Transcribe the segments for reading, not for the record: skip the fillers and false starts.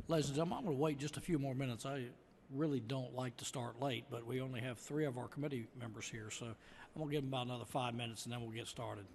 Ladies and gentlemen, I'm going to wait just a few more minutes. I really don't like to start late, but we only have 3 of our committee members here, so I'm going to give them about another 5 minutes and then we'll get started.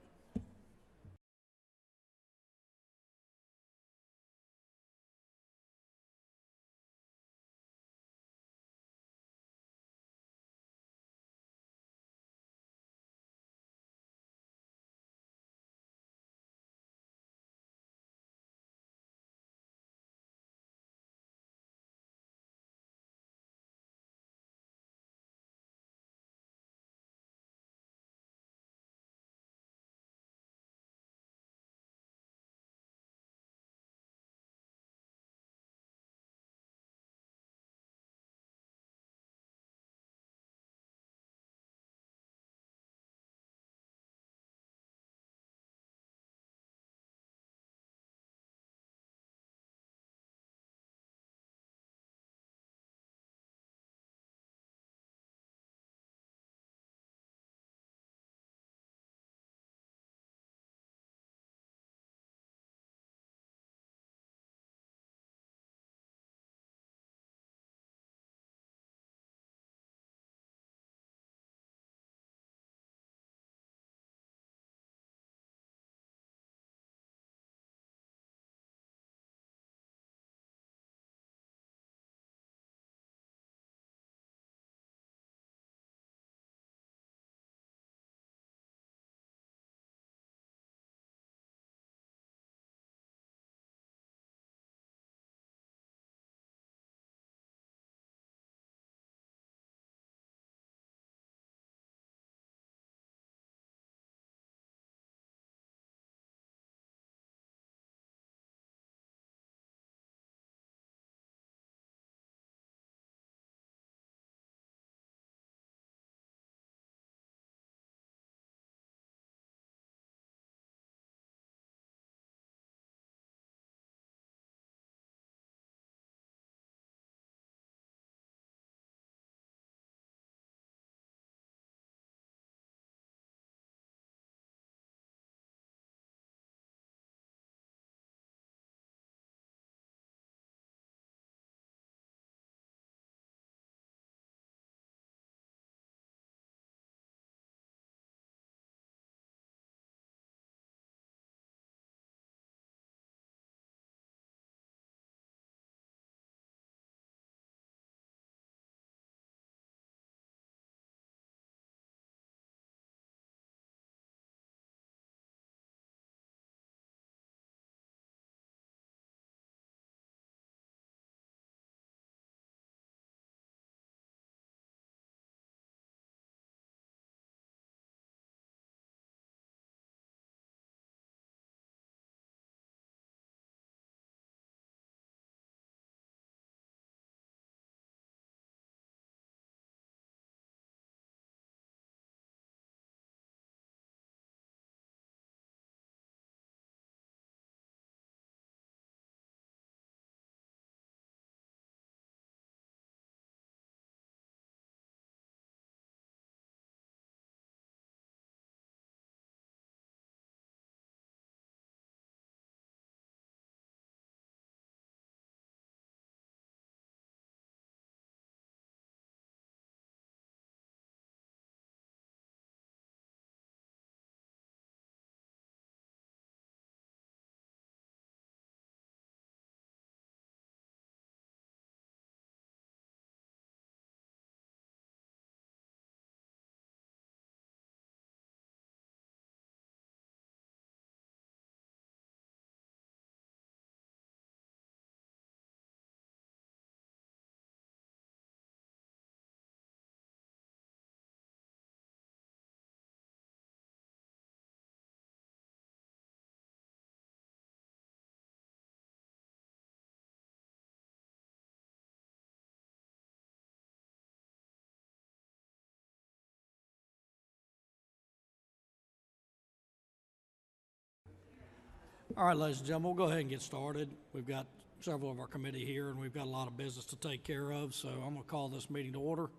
All right, ladies and gentlemen, we'll go ahead and get started. We've got several of our committee here, and we've got a lot of business to take care of, so I'm going to call this meeting to order.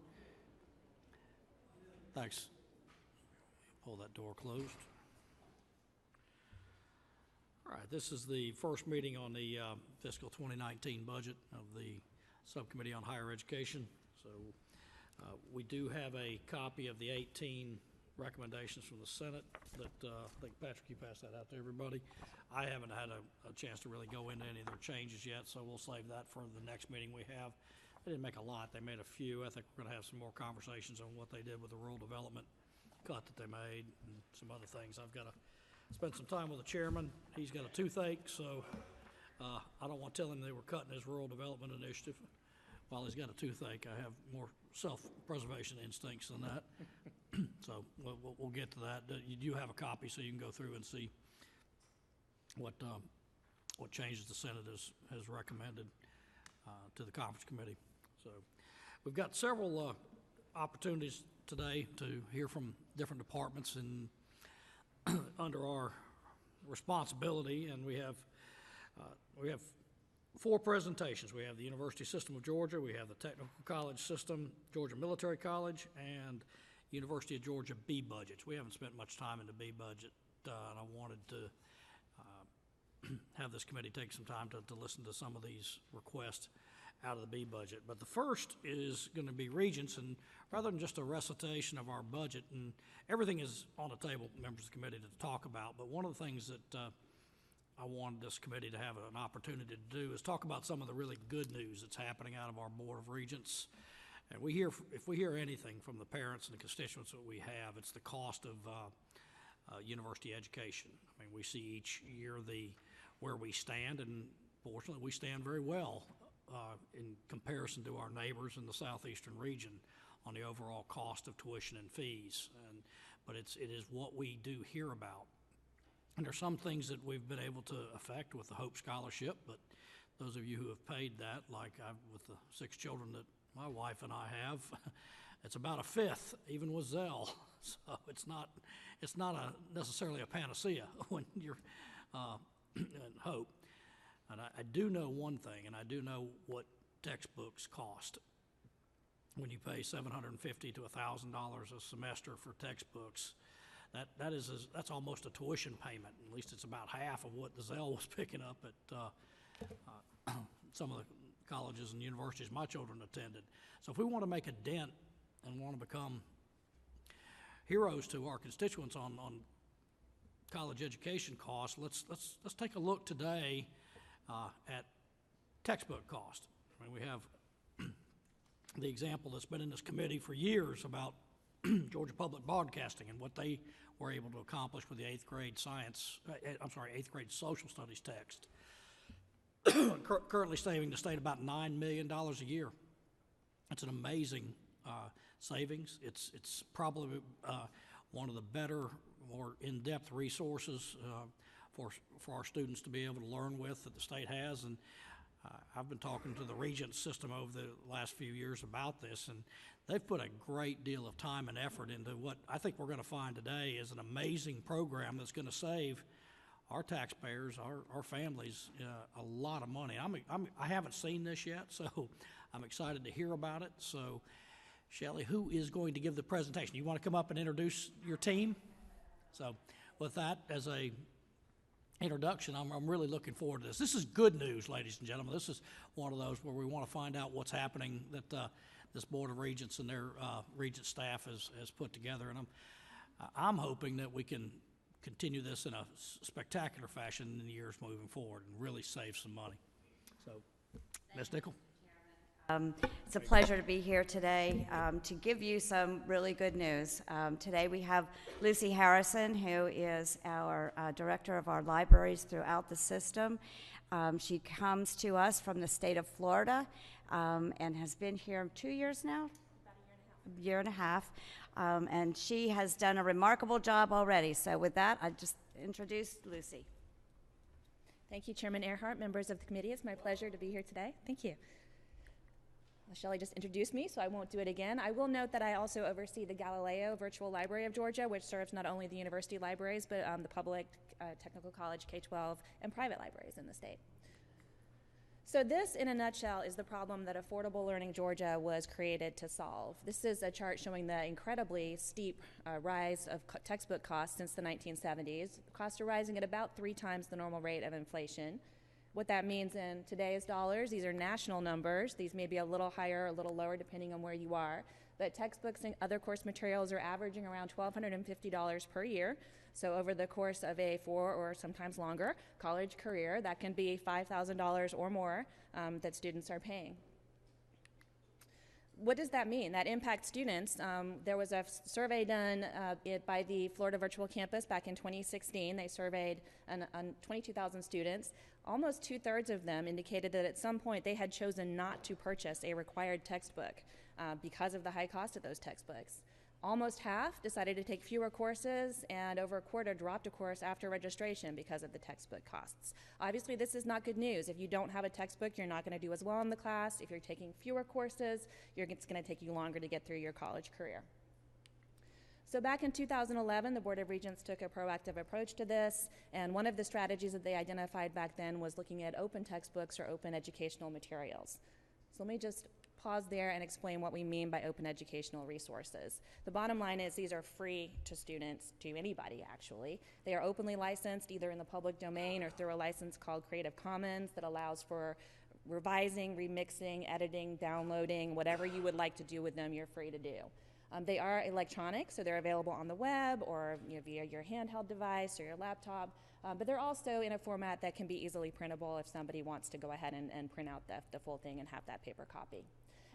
Thanks. Pull that door closed. All right, this is the first meeting on the fiscal 2019 budget of the Subcommittee on Higher Education. So we do have a copy of the 18 recommendations from the Senate that I think, Patrick, you passed that out to everybody. I haven't had a chance to really go into any of their changes yet, so we'll save that for the next meeting we have. They didn't make a lot. They made a few. I think we're going to have some more conversations on what they did with the rural development cut that they made and some other things. I've got to spend some time with the chairman. He's got a toothache, so I don't want to tell him they were cutting his rural development initiative while he's got a toothache. I have more self-preservation instincts than that. So we'll get to that. You do have a copy, so you can go through and see what changes the Senate has recommended to the conference committee. So we've got several opportunities today to hear from different departments and under our responsibility, and we have 4 presentations. We have the University System of Georgia, we have the Technical College System, Georgia Military College, and University of Georgia B budgets. We haven't spent much time in the B budget, and I wanted to have this committee take some time to listen to some of these requests out of the B budget. But the first is going to be Regents, and rather than just a recitation of our budget, and everything is on the table, members of the committee, to talk about, but one of the things that I wanted this committee to have an opportunity to do is talk about some of the really good news that's happening out of our Board of Regents. And if we hear anything from the parents and the constituents that we have, it's the cost of university education. I mean, we see each year where we stand, and fortunately we stand very well in comparison to our neighbors in the southeastern region on the overall cost of tuition and fees. But it is what we do hear about. And there's some things that we've been able to affect with the Hope Scholarship, but those of you who have paid that, like with the 6 children that my wife and I have, it's about a fifth, even with Zelle. So it's not necessarily a panacea when you're in Hope. And I do know one thing, and I do know what textbooks cost. When you pay $750 to $1,000 a semester for textbooks, that's almost a tuition payment. At least it's about half of what the Zelle was picking up at some of the colleges and universities my children attended. So if we want to make a dent and want to become heroes to our constituents on college education costs, let's take a look today at textbook cost. I mean, we have the example that's been in this committee for years about Georgia Public Broadcasting and what they were able to accomplish with the 8th grade social studies text. Currently saving the state about $9 million a year. It's an amazing savings. It's probably one of the better, more in-depth resources for our students to be able to learn with that the state has. And I've been talking to the Regents system over the last few years about this, and they've put a great deal of time and effort into what I think we're going to find today is an amazing program that's going to save our taxpayers, our families, a lot of money. I haven't seen this yet, so I'm excited to hear about it. So, Shelley, who is going to give the presentation? You want to come up and introduce your team? So, with that as a introduction, I'm really looking forward to this. This is good news, ladies and gentlemen. This is one of those where we want to find out what's happening that this Board of Regents and their Regent staff has put together. And I'm hoping that we can continue this in a spectacular fashion in the years moving forward and really save some money. So, Ms. Nickel. It's a pleasure to be here today to give you some really good news. Today we have Lucy Harrison, who is our director of our libraries throughout the system. She comes to us from the state of Florida and has been here 2 years now? About a year and a half. And she has done a remarkable job already. So with that, I just introduce Lucy. Thank you, Chairman Earhart, members of the committee. It's my pleasure to be here today. Thank you. Well, Shelley just introduced me, so I won't do it again. I will note that I also oversee the Galileo Virtual Library of Georgia, which serves not only the university libraries, but the public, technical college, K-12, and private libraries in the state. So this, in a nutshell, is the problem that Affordable Learning Georgia was created to solve. This is a chart showing the incredibly steep rise of textbook costs since the 1970s. Costs are rising at about 3 times the normal rate of inflation. What that means in today's dollars, these are national numbers. These may be a little higher or a little lower depending on where you are. But textbooks and other course materials are averaging around $1,250 per year. So over the course of a 4 or sometimes longer college career, that can be $5,000 or more that students are paying. What does that mean? That impacts students. There was a survey done by the Florida Virtual Campus back in 2016. They surveyed 22,000 students. Almost 2/3 of them indicated that at some point they had chosen not to purchase a required textbook because of the high cost of those textbooks. Almost half decided to take fewer courses, and over a quarter dropped a course after registration because of the textbook costs. Obviously, this is not good news. If you don't have a textbook, you're not going to do as well in the class. If you're taking fewer courses, it's going to take you longer to get through your college career. So back in 2011, the Board of Regents took a proactive approach to this, and one of the strategies that they identified back then was looking at open textbooks or open educational materials. So let me just pause there and explain what we mean by open educational resources. The bottom line is these are free to students, to anybody actually. They are openly licensed either in the public domain or through a license called Creative Commons that allows for revising, remixing, editing, downloading, whatever you would like to do with them, you're free to do. They are electronic, so they're available on the web or via your handheld device or your laptop, but they're also in a format that can be easily printable if somebody wants to go ahead and print out the full thing and have that paper copy.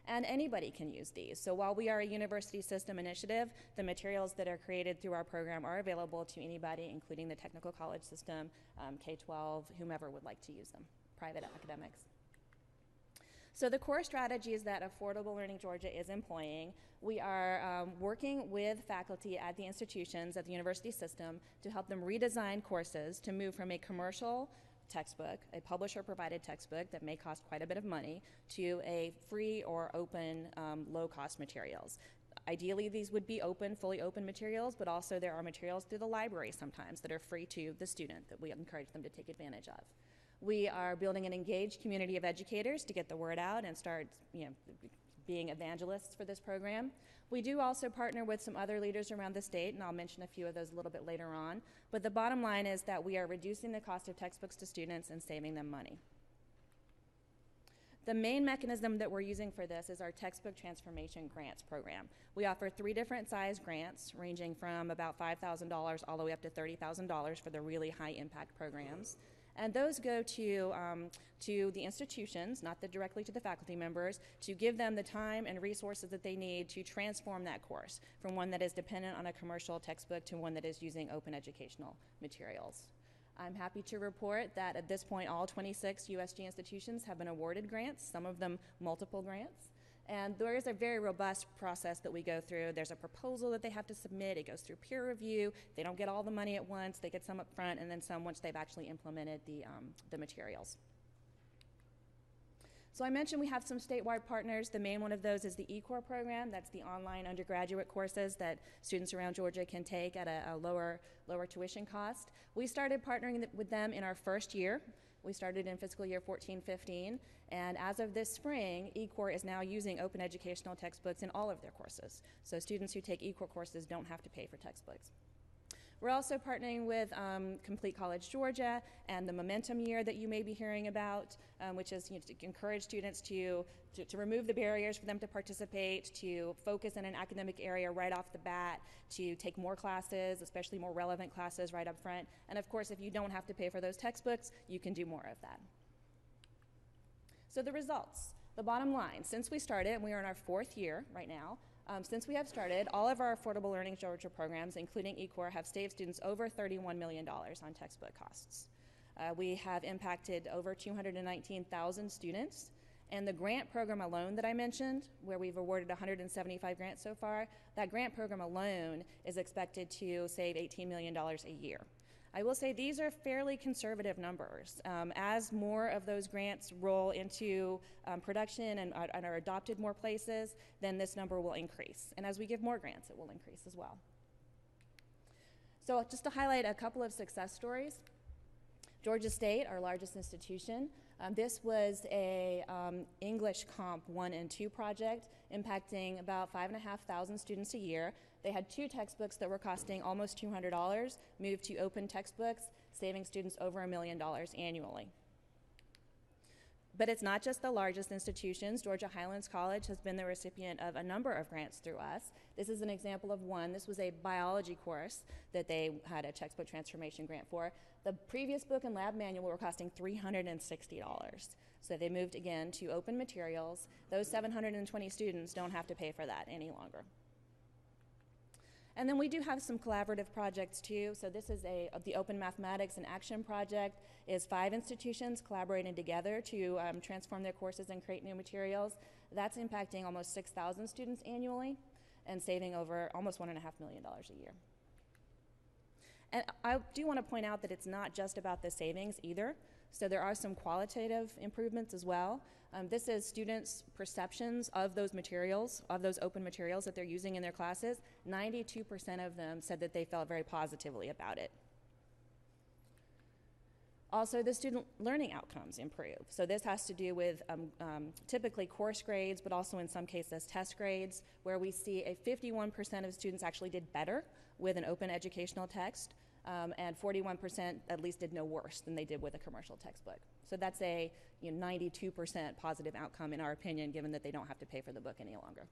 And anybody can use these. So while we are a university system initiative, the materials that are created through our program are available to anybody, including the technical college system, K-12, whomever would like to use them, private academics. So the core strategies that Affordable Learning Georgia is employing, we are working with faculty at the institutions at the university system to help them redesign courses to move from a commercial textbook, a publisher-provided textbook that may cost quite a bit of money, to a free or open, low-cost materials. Ideally, these would be open, fully open materials, but also there are materials through the library sometimes that are free to the student that we encourage them to take advantage of. We are building an engaged community of educators to get the word out and start being evangelists for this program. We do also partner with some other leaders around the state, and I'll mention a few of those a little bit later on. But the bottom line is that we are reducing the cost of textbooks to students and saving them money. The main mechanism that we're using for this is our Textbook Transformation Grants program. We offer 3 different size grants ranging from about $5,000 all the way up to $30,000 for the really high impact programs. And those go to the institutions, not directly to the faculty members, to give them the time and resources that they need to transform that course from one that is dependent on a commercial textbook to one that is using open educational materials. I'm happy to report that at this point, all 26 USG institutions have been awarded grants, some of them multiple grants. And there is a very robust process that we go through. There's a proposal that they have to submit. It goes through peer review. They don't get all the money at once. They get some up front and then some once they've actually implemented the materials. So I mentioned we have some statewide partners. The main one of those is the eCore program. That's the online undergraduate courses that students around Georgia can take at a lower tuition cost. We started partnering with them in our first year. We started in fiscal year 14-15, and as of this spring, eCore is now using open educational textbooks in all of their courses. So students who take eCore courses don't have to pay for textbooks. We're also partnering with Complete College Georgia and the Momentum Year that you may be hearing about, which is to encourage students to remove the barriers for them to participate, to focus in an academic area right off the bat, to take more classes, especially more relevant classes right up front. And of course, if you don't have to pay for those textbooks, you can do more of that. So the results, the bottom line, since we started, and we are in our 4th year right now, since we have started, all of our Affordable Learning Georgia programs, including eCore, have saved students over $31 million on textbook costs. We have impacted over 219,000 students, and the grant program alone that I mentioned, where we've awarded 175 grants so far, that grant program alone is expected to save $18 million a year. I will say these are fairly conservative numbers. As more of those grants roll into production and are adopted more places, then this number will increase. And as we give more grants, it will increase as well. So just to highlight a couple of success stories, Georgia State, our largest institution, This was a English Comp 1 and 2 project impacting about 5,500 students a year. They had 2 textbooks that were costing almost $200, moved to open textbooks, saving students over $1 million annually. But it's not just the largest institutions. Georgia Highlands College has been the recipient of a number of grants through us. This is an example of one. This was a biology course that they had a textbook transformation grant for. The previous book and lab manual were costing $360. So they moved again to open materials. Those 720 students don't have to pay for that any longer. And then we do have some collaborative projects too. So this is the Open Mathematics in Action project is 5 institutions collaborating together to transform their courses and create new materials. That's impacting almost 6,000 students annually and saving over almost $1.5 million a year. And I do want to point out that it's not just about the savings either. So there are some qualitative improvements as well. This is students' perceptions of those materials, of those open materials that they're using in their classes. 92% of them said that they felt very positively about it. Also, the student learning outcomes improve. So this has to do with typically course grades, but also in some cases test grades, where we see a 51% of students actually did better with an open educational text, and 41% at least did no worse than they did with a commercial textbook. So that's a 92% positive outcome in our opinion, given that they don't have to pay for the book any longer.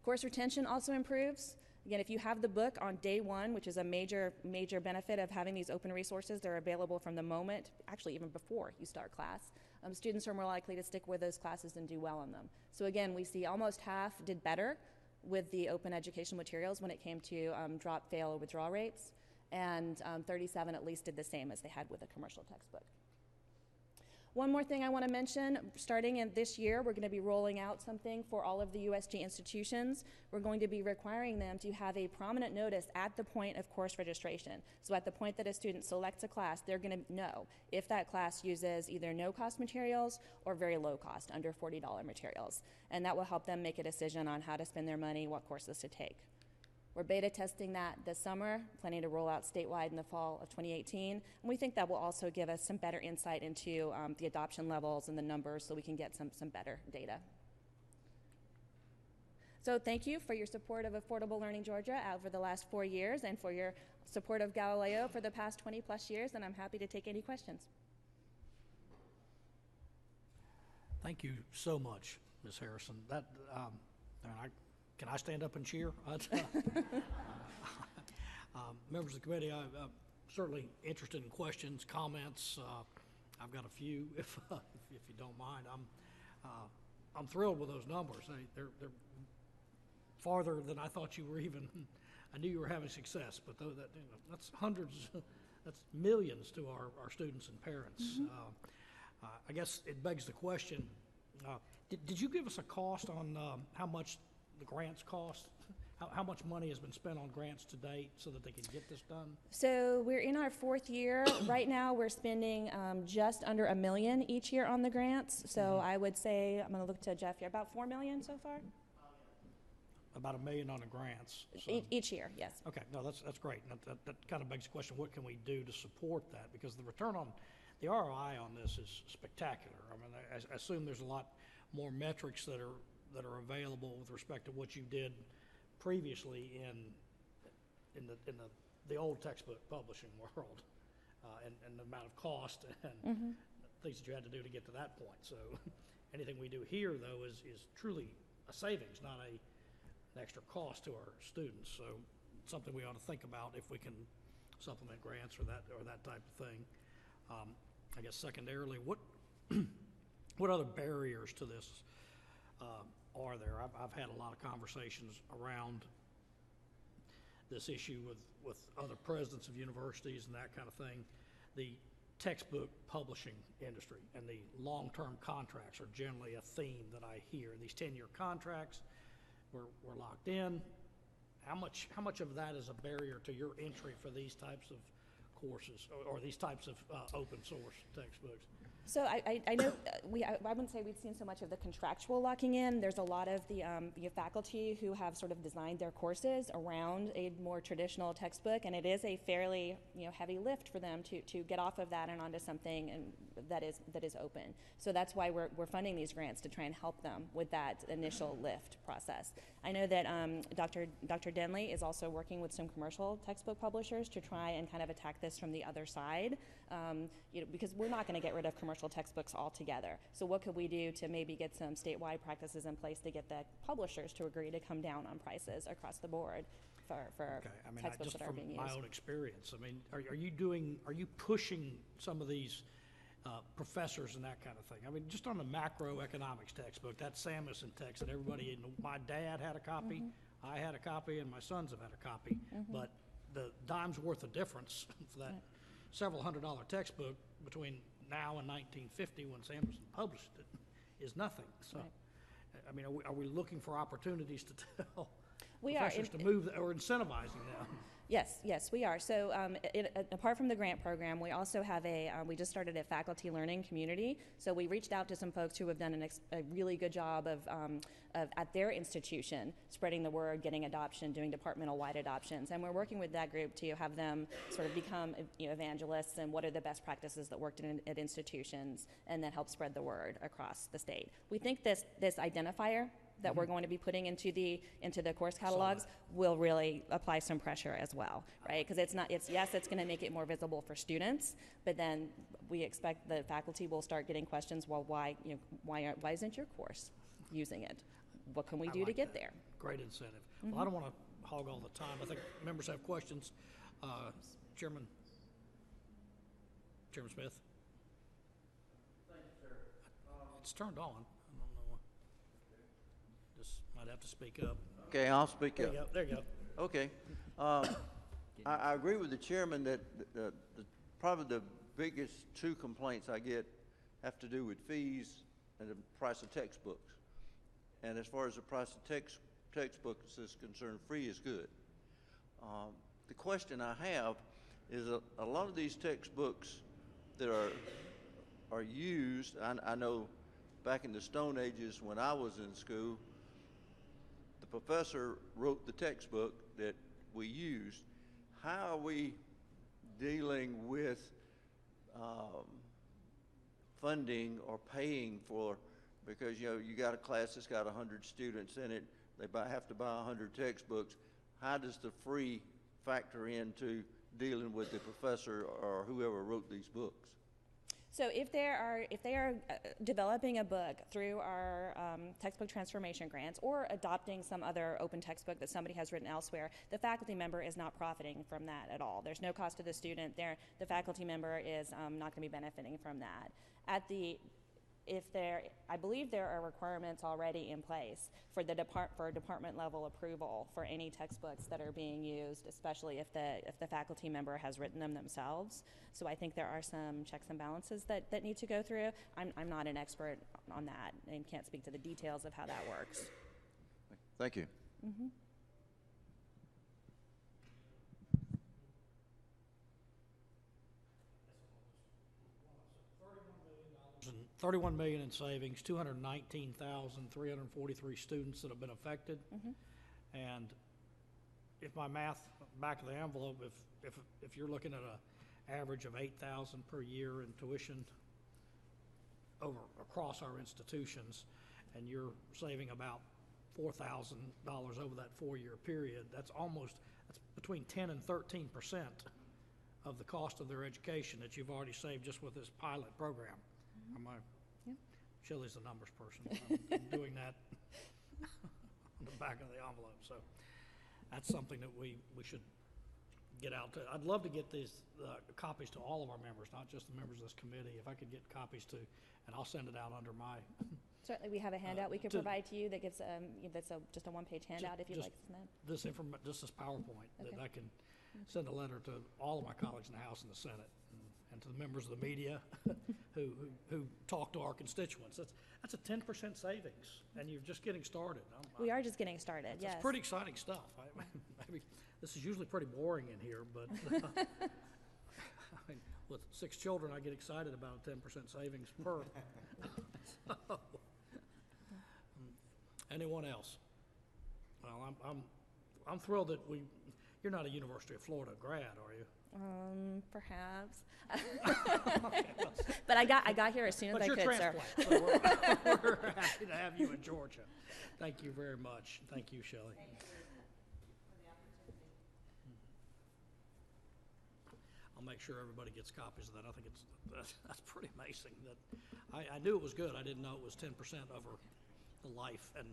Course retention also improves. Again, if you have the book on day one, which is a major benefit of having these open resources, they're available from the moment, actually even before you start class. Students are more likely to stick with those classes and do well on them. So again, we see almost half did better with the open educational materials when it came to drop, fail, or withdrawal rates, and 37 at least did the same as they had with a commercial textbook. One more thing I want to mention, starting in this year, we're going to be rolling out something for all of the USG institutions. We're going to be requiring them to have a prominent notice at the point of course registration. So at the point that a student selects a class, they're going to know if that class uses either no-cost materials or very low-cost, under $40 materials. And that will help them make a decision on how to spend their money, what courses to take. We're beta testing that this summer, planning to roll out statewide in the fall of 2018. And we think that will also give us some better insight into the adoption levels and the numbers so we can get some better data. So thank you for your support of Affordable Learning Georgia over the last 4 years and for your support of Galileo for the past 20 plus years, and I'm happy to take any questions. Thank you so much, Ms. Harrison. Can I stand up and cheer? Members of the committee, I'm certainly interested in questions, comments. I've got a few, if you don't mind. I'm thrilled with those numbers. They're farther than I thought you were even. I knew you were having success, but that's hundreds, that's millions to our students and parents. I guess it begs the question, did you give us a cost on how much the grants cost? How much money has been spent on grants to date so that they can get this done? So we're in our 4th year. Right now we're spending just under $1 million each year on the grants. So I would say, I'm going to look to Jeff here, about $4 million so far? About $1 million on the grants. So. Each year, yes. Okay, no, that's great. That kind of begs the question, what can we do to support that? Because the return on, the ROI on this is spectacular. I mean, I assume there's a lot more metrics that are available with respect to what you did previously in the old textbook publishing world, and the amount of cost and things that you had to do to get to that point. So anything we do here, though, is truly a savings, not an extra cost to our students. So it's something we ought to think about if we can supplement grants or that type of thing. I guess secondarily, what other barriers to this are there? I've had a lot of conversations around this issue with other presidents of universities and that kind of thing. The textbook publishing industry and the long-term contracts are generally a theme that I hear. These 10-year contracts, we're locked in. How much of that is a barrier to your entry for these types of courses or these types of open source textbooks? So I know I wouldn't say we've seen so much of the contractual locking in. There's a lot of the faculty who have sort of designed their courses around a more traditional textbook, and it is a fairly heavy lift for them to get off of that and onto something that is open. So that's why we're funding these grants, to try and help them with that initial lift process. I know that Dr. Denley is also working with some commercial textbook publishers to try and kind of attack this from the other side, because we're not going to get rid of commercial textbooks altogether. So what could we do to maybe get some statewide practices in place to get the publishers to agree to come down on prices across the board for Okay, I mean, textbooks just that are from being my used? own experience, I mean, are you pushing some of these professors and that kind of thing? I mean, just on the macroeconomics textbook, that Samuelson text that everybody, my dad had a copy, I had a copy, and my sons have had a copy, but the dime's worth of difference for that several $100 textbook between now and 1950, when Samuelson published it, is nothing. So, I mean, are we looking for opportunities to tell We are. professors to move, or incentivizing them? Yes, we are. So apart from the grant program, we also have we just started a faculty learning community. So we reached out to some folks who have done a really good job of at their institution, spreading the word, getting adoption, doing departmental-wide adoptions. And we're working with that group to have them sort of become evangelists, and what are the best practices that worked at institutions, and then help spread the word across the state. We think this identifier that we're going to be putting into the course catalogs will really apply some pressure as well, right? Because it's going to make it more visible for students, but then we expect the faculty will start getting questions. Well, why isn't your course using it? What can we do to get there? Great incentive. Well, I don't want to hog all the time. I think members have questions. Chairman Smith. Thank you, sir. It's turned on. I don't know. Just might have to speak up. Okay, I'll speak There up. you go. There you go. Okay. I agree with the chairman that probably the biggest two complaints I get have to do with fees and the price of textbooks. And as far as the price of textbooks is concerned, free is good. The question I have is a lot of these textbooks that are used, I know back in the Stone Ages when I was in school, the professor wrote the textbook that we used. How are we dealing with funding or paying for, because you got a class that's got 100 students in it, they have to buy 100 textbooks. How does the free factor into dealing with the professor or whoever wrote these books? So if they are developing a book through our textbook transformation grants, or adopting some other open textbook that somebody has written elsewhere, the faculty member is not profiting from that at all. There's no cost to the student. The faculty member is not going to be benefiting from that. I believe there are requirements already in place for department level approval for any textbooks that are being used, especially if the faculty member has written them themselves. So I think there are some checks and balances that need to go through. I'm not an expert on that and can't speak to the details of how that works. Thank you. Mm-hmm. $31 million in savings, 219,343 students that have been affected. And if my math back of the envelope, if you're looking at an average of $8,000 per year in tuition across our institutions, and you're saving about $4,000 over that 4-year period, that's between 10 and 13% of the cost of their education that you've already saved just with this pilot program. Shelley's the numbers person. I'm doing that on the back of the envelope. So that's something that we should get out to. I'd love to get these copies to all of our members, not just the members of this committee. If I could get copies to, and I'll send it out under my. Certainly, we have a handout we could provide to you that gives that's just a one-page handout if you'd like to send that. This PowerPoint that I can send a letter to all of my colleagues in the House and the Senate, and to the members of the media who talk to our constituents. That's a 10% savings, and you're just getting started. We are just getting started, yes. It's pretty exciting stuff. Maybe this is usually pretty boring in here, but I mean, with 6 children, I get excited about a 10% savings per. So, anyone else? Well, I'm thrilled that you're not a University of Florida grad, are you? Perhaps. But I got here as soon as But I you're could, sir. transplant, so we're happy to have you in Georgia. Thank you very much. Thank you, Shelley. I'll make sure everybody gets copies of that. I think that's pretty amazing. That I knew it was good. I didn't know it was 10% over the life. And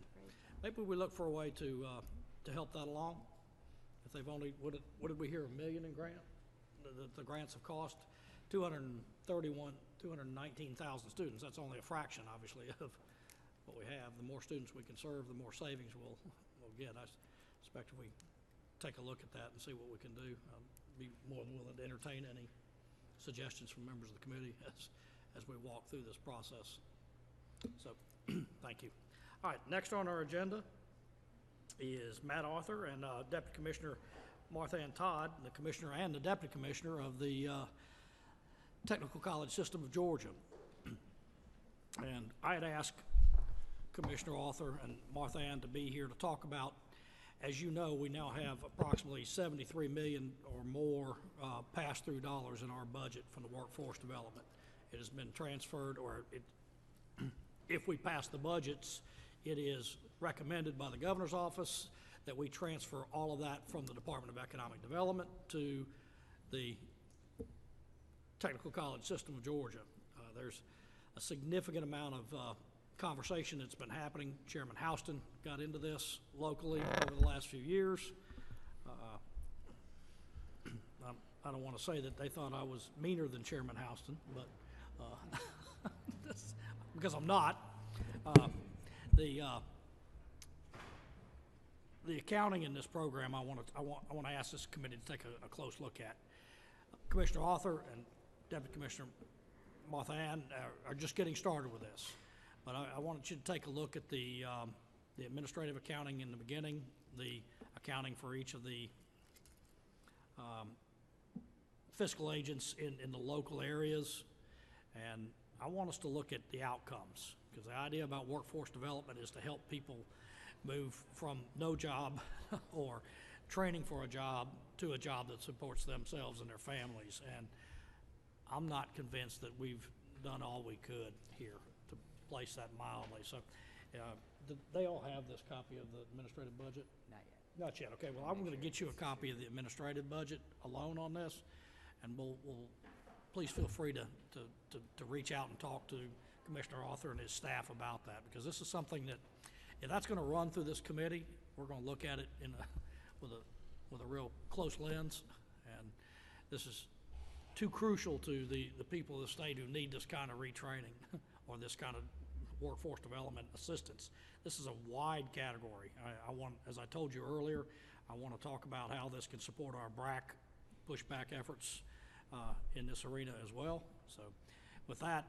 maybe we look for a way to help that along. If they've only, what did we hear, $1 million in grant? The grants have cost 219,000 students. That's only a fraction, obviously, of what we have. The more students we can serve, the more savings we'll get. I expect if we take a look at that and see what we can do, I'll be more than willing to entertain any suggestions from members of the committee as we walk through this process. So, thank you. All right, next on our agenda is Matt Arthur and Deputy Commissioner Martha Ann Todd, the Commissioner and the Deputy Commissioner of the Technical College System of Georgia. And I had asked Commissioner Arthur and Martha Ann to be here to talk about, as you know, we now have approximately $73 million or more pass-through dollars in our budget from the workforce development. It has been transferred, or if we pass the budgets, it is recommended by the governor's office that we transfer all of that from the Department of Economic Development to the Technical College System of Georgia. There's a significant amount of conversation that's been happening. Chairman Houston got into this locally over the last few years. I don't want to say that they thought I was meaner than Chairman Houston, but because I'm not. The accounting in this program, I want to ask this committee to take a close look at. Commissioner Arthur and Deputy Commissioner Martha Ann are just getting started with this, but I wanted you to take a look at the administrative accounting in the beginning, the accounting for each of the fiscal agents in the local areas, and I want us to look at the outcomes, because the idea about workforce development is to help people move from no job or training for a job to a job that supports themselves and their families. And I'm not convinced that we've done all we could here, to place that mildly. So they all have this copy of the administrative budget? Not yet. Not yet. Okay, well, I'm going to get you a copy of the administrative budget alone on this, and we'll please feel free to reach out and talk to Commissioner Arthur and his staff about that, because this is something that, if that's going to run through this committee, we're going to look at it with a real close lens, and this is too crucial to the people of the state who need this kind of retraining or this kind of workforce development assistance. This is a wide category. I want, as I told you earlier, I want to talk about how this can support our BRAC pushback efforts in this arena as well. So with that,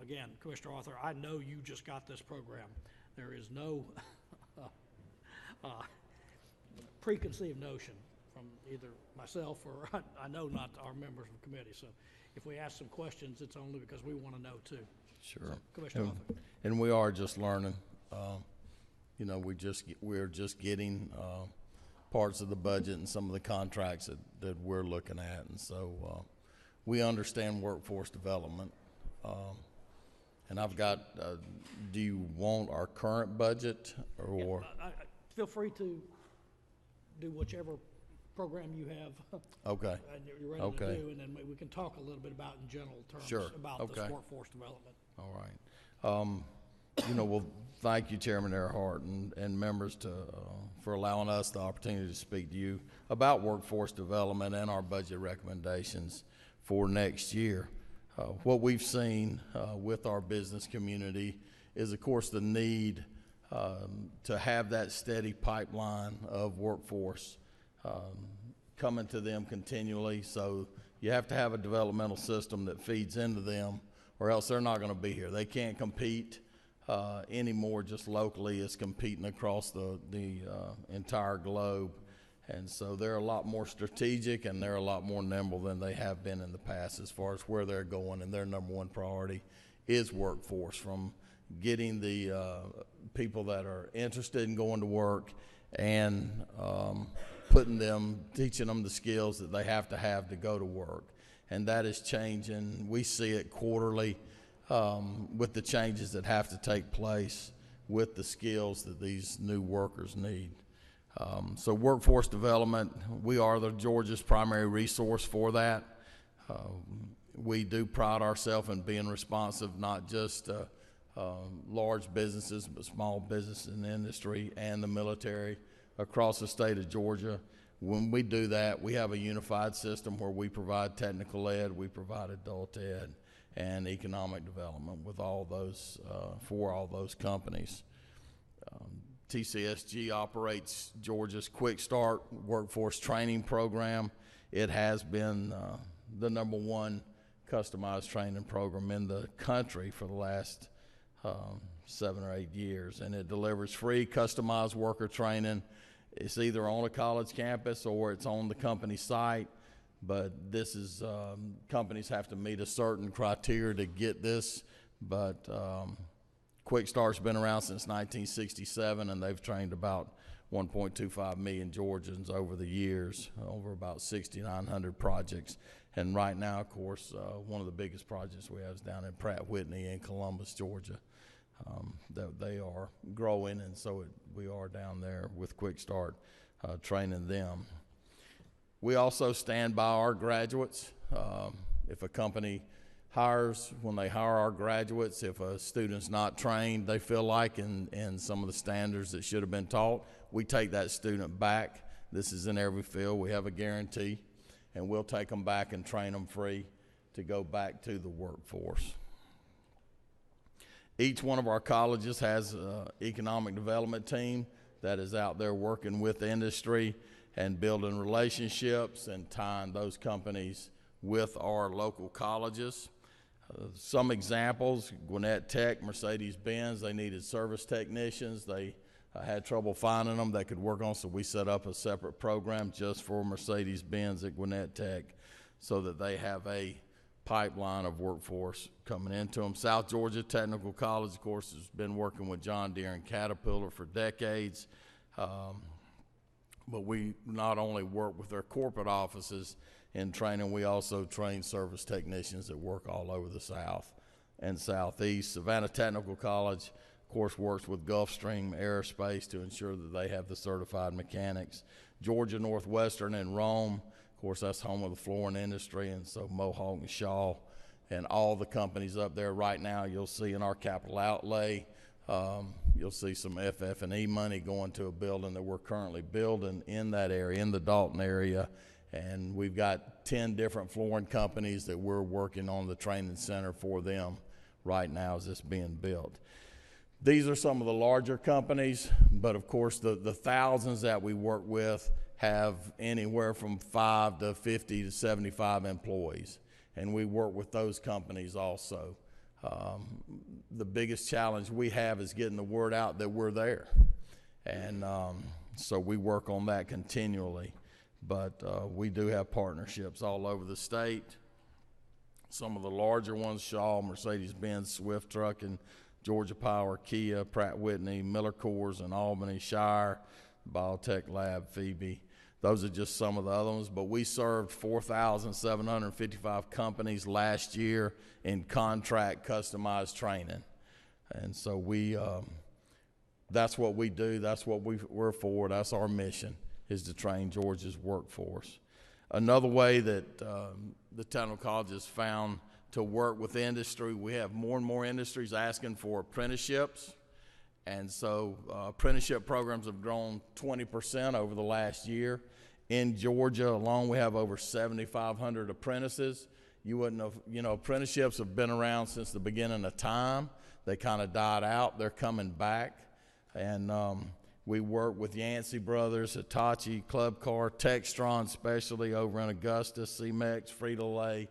again, Commissioner Arthur, I know you just got this program. There is no preconceived notion from either myself or I know not our members of the committee. So if we ask some questions, it's only because we want to know too. Sure. So, Commissioner Arthur. And we are just learning. You know, we're just getting parts of the budget and some of the contracts that we're looking at, and so we understand workforce development. And I've got. Do you want our current budget or? Yeah, feel free to do whichever program you have. Okay. And you're ready to do, and then we can talk a little bit about in general terms about this workforce development. All right. You know, well, thank you, Chairman Earhart, and members for allowing us the opportunity to speak to you about workforce development and our budget recommendations for next year. What we've seen with our business community is, of course, the need to have that steady pipeline of workforce coming to them continually. So you have to have a developmental system that feeds into them, or else they're not going to be here. They can't compete anymore just locally. It's competing across the entire globe. And so they're a lot more strategic and they're a lot more nimble than they have been in the past as far as where they're going. And their number one priority is workforce, from getting the people that are interested in going to work and teaching them the skills that they have to go to work. And that is changing. We see it quarterly with the changes that have to take place with the skills that these new workers need. So workforce development, we are Georgia's primary resource for that. We do pride ourselves in being responsive, not just large businesses, but small business in the industry and the military across the state of Georgia. When we do that, we have a unified system where we provide technical ed, we provide adult ed, and economic development with all those, for all those companies. TCSG operates Georgia's Quick Start workforce training program. It has been the #1 customized training program in the country for the last 7 or 8 years, and it delivers free customized worker training. It's either on a college campus or it's on the company site, but this is, companies have to meet a certain criteria to get this, but Quick Start's been around since 1967, and they've trained about 1.25 million Georgians over the years, over about 6,900 projects. And right now, of course, one of the biggest projects we have is down in Pratt Whitney in Columbus, Georgia. They are growing, and so we are down there with Quick Start training them. We also stand by our graduates. If a company hires, when they hire our graduates, if a student's not trained, they feel like in some of the standards that should have been taught, we take that student back. This is in every field. We have a guarantee, and we'll take them back and train them free to go back to the workforce. Each one of our colleges has an economic development team that is out there working with the industry and building relationships and tying those companies with our local colleges. Some examples: Gwinnett Tech, Mercedes-Benz, they needed service technicians. They had trouble finding them that could work on, so we set up a separate program just for Mercedes-Benz at Gwinnett Tech so that they have a pipeline of workforce coming into them. South Georgia Technical College, of course, has been working with John Deere and Caterpillar for decades. But we not only work with their corporate offices in training, we also train service technicians that work all over the South and Southeast. Savannah Technical College, of course, works with Gulfstream Aerospace to ensure that they have the certified mechanics. Georgia Northwestern in Rome, of course, that's home of the flooring industry, and so Mohawk and Shaw and all the companies up there. Right now, you'll see in our capital outlay, you'll see some FF&E money going to a building that we're currently building in that area, in the Dalton area. And we've got 10 different flooring companies that we're working on the training center for them right now as it's being built. These are some of the larger companies, but of course the thousands that we work with have anywhere from 5 to 50 to 75 employees. And we work with those companies also. The biggest challenge we have is getting the word out that we're there. And so we work on that continually. But we do have partnerships all over the state. Some of the larger ones: Shaw, Mercedes-Benz, Swift Trucking, Georgia Power, Kia, Pratt Whitney, Miller Coors in Albany, Shire, Biotech Lab, Phoebe. Those are just some of the other ones. But we served 4,755 companies last year in contract customized training. And so that's what we do. That's what we're for. That's our mission, is to train Georgia's workforce. Another way that the technical college has found to work with industry, we have more and more industries asking for apprenticeships. And so apprenticeship programs have grown 20% over the last year. In Georgia alone, we have over 7,500 apprentices. You wouldn't have, apprenticeships have been around since the beginning of time. They kind of died out. They're coming back. And we work with Yancey Brothers, Hitachi, Club Car, Textron Specialty over in Augusta, C-Mex, Frito-Lay,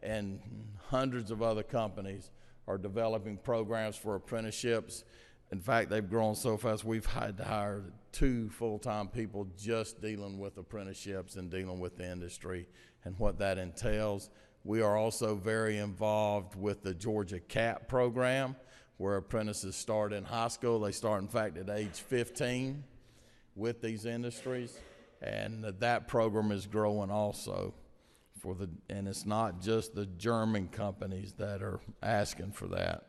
and hundreds of other companies are developing programs for apprenticeships. In fact, they've grown so fast, we've had to hire 2 full-time people just dealing with apprenticeships and dealing with the industry and what that entails. We are also very involved with the Georgia CAP program, where apprentices start in high school. They start, in fact, at age 15 with these industries. and that program is growing also. And it's not just the German companies that are asking for that.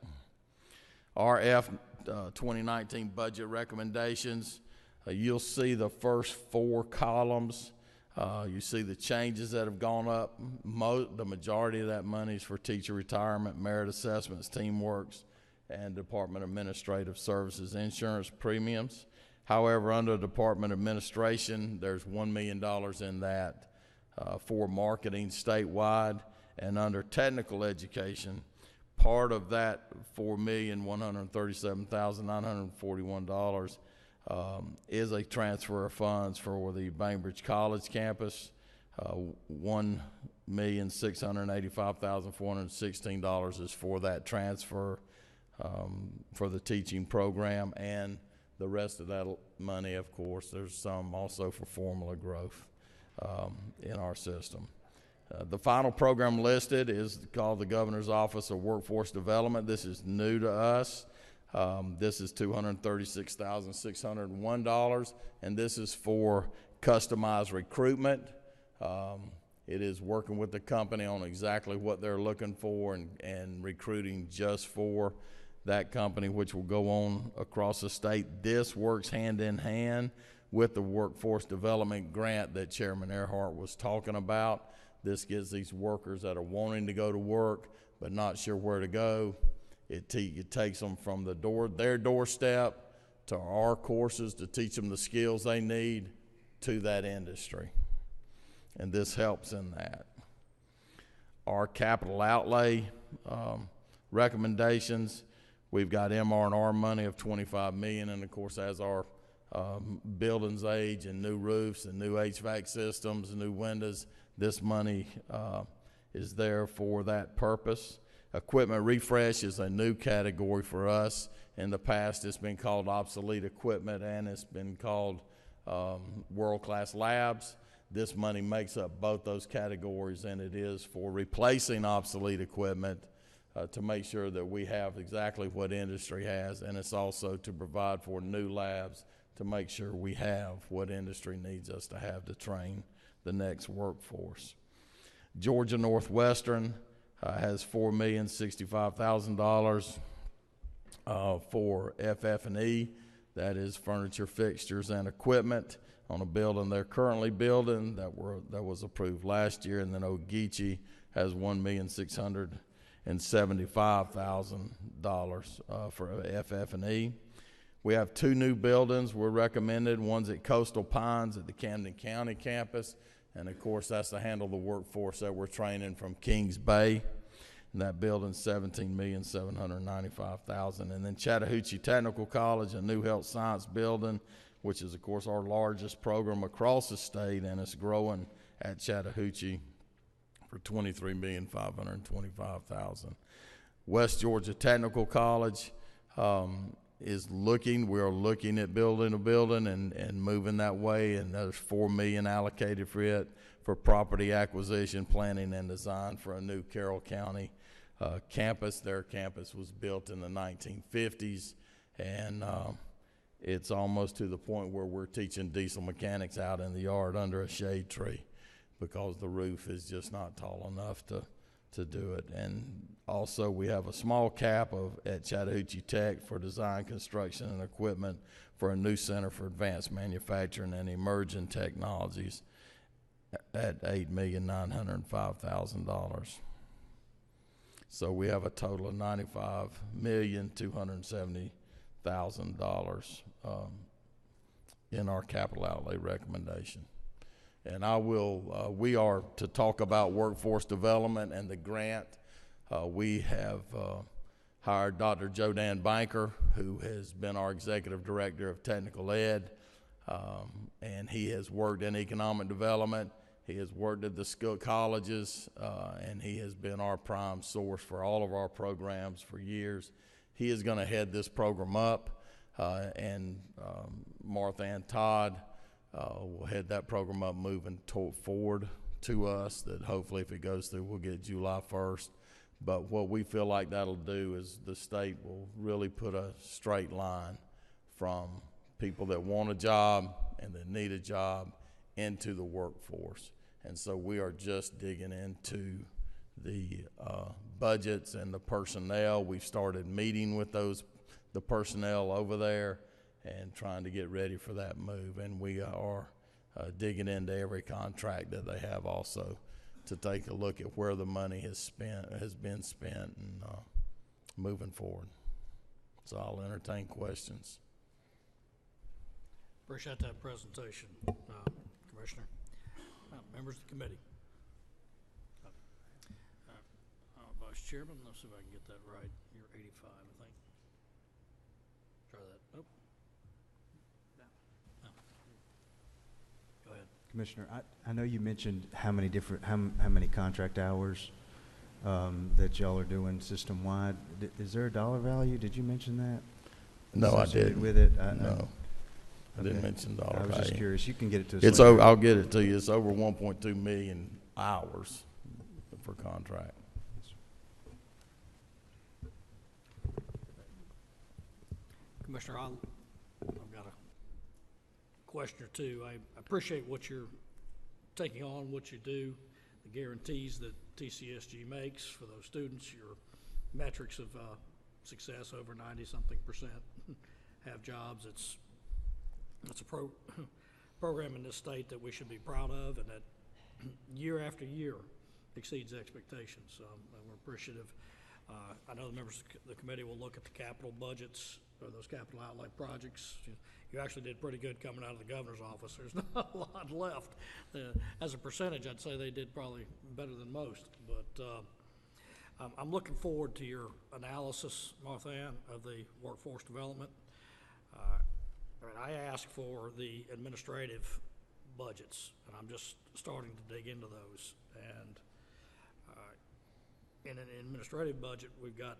RF 2019 budget recommendations. You'll see the first 4 columns. You see the changes that have gone up. The majority of that money is for teacher retirement, merit assessments, teamworks, and Department of Administrative Services insurance premiums. However, under Department of Administration, there's $1 million in that for marketing statewide. And under technical education, part of that $4,137,941 is a transfer of funds for the Bainbridge College campus. $1,685,416 is for that transfer for the teaching program, and the rest of that money, of course, there's some also for formula growth in our system. The final program listed is called the Governor's Office of Workforce Development. This is new to us. This is $236,601, and this is for customized recruitment. It is working with the company on exactly what they're looking for and recruiting just for that company, which will go on across the state. This works hand in hand with the workforce development grant that Chairman Earhart was talking about. This gives these workers that are wanting to go to work but not sure where to go. It takes them from their doorstep to our courses to teach them the skills they need to that industry. And this helps in that. Our capital outlay recommendations, we've got MR&R money of $25 million, and of course as our buildings age and new roofs and new HVAC systems and new windows, this money is there for that purpose. Equipment refresh is a new category for us. In the past, it's been called obsolete equipment, and it's been called world-class labs. This money makes up both those categories, and it is for replacing obsolete equipment to make sure that we have exactly what industry has, and it's also to provide for new labs to make sure we have what industry needs us to have to train the next workforce. Georgia Northwestern has $4,065,000 for FF&E. That is furniture, fixtures, and equipment on a building they're currently building that was approved last year. And then Ogeechee has $1,675,000 for FF&E. We have 2 new buildings we're recommended. One's at Coastal Pines at the Camden County campus. And of course, that's to handle the workforce that we're training from Kings Bay. And that building's $17,795,000. And then Chattahoochee Technical College, a new health science building, which is of course our largest program across the state, and it's growing at Chattahoochee for $23,525,000. West Georgia Technical College we are looking at building a building and moving that way, and there's $4 million allocated for it for property acquisition, planning, and design for a new Carroll County campus. Their campus was built in the 1950s, and it's almost to the point where we're teaching diesel mechanics out in the yard under a shade tree because the roof is just not tall enough to do it. And also we have a small cap at Chattahoochee Tech for design, construction, and equipment for a new center for advanced manufacturing and emerging technologies at $8,905,000. So we have a total of $95,270,000 in our capital outlay recommendation. And we are to talk about workforce development and the grant. We have hired Dr. Jodan Banker, who has been our executive director of technical ed, and he has worked in economic development. He has worked at the school colleges, and he has been our prime source for all of our programs for years. He is going to head this program up, and Martha Ann Todd we'll head that program up moving forward to us, that hopefully if it goes through, we'll get July 1st. But what we feel like that'll do is the state will really put a straight line from people that want a job and that need a job into the workforce. And so we are just digging into the budgets and the personnel. We've started meeting with the personnel over there and trying to get ready for that move. And we are digging into every contract that they have also to take a look at where the money has been spent and moving forward. So I'll entertain questions. Appreciate that presentation, Commissioner. Members of the committee. Vice Chairman, let's see if I can get that right. You're 85, I think. Try that. Nope. No. Go ahead. Commissioner, I know you mentioned how many contract hours that y'all are doing system-wide. Is there a dollar value? Did you mention that? No, I Associated didn't. with it? No, I didn't Okay. mention dollar I was value. just curious. You can get it to us It's later. over, I'll get it to you. It's over 1.2 million hours for contract. Commissioner, I've got a question or two. I appreciate what you're taking on, what you do, the guarantees that TCSG makes for those students, your metrics of success over 90-something% have jobs. It's a program in this state that we should be proud of and that year after year exceeds expectations. So we're appreciative. I know the members of the committee will look at the capital budgets or those capital outlay projects. You actually did pretty good coming out of the governor's office. There's not a lot left. As a percentage, I'd say they did probably better than most. But I'm looking forward to your analysis, Martha Ann, of the workforce development. I asked for the administrative budgets, and I'm just starting to dig into those. And in an administrative budget, we've got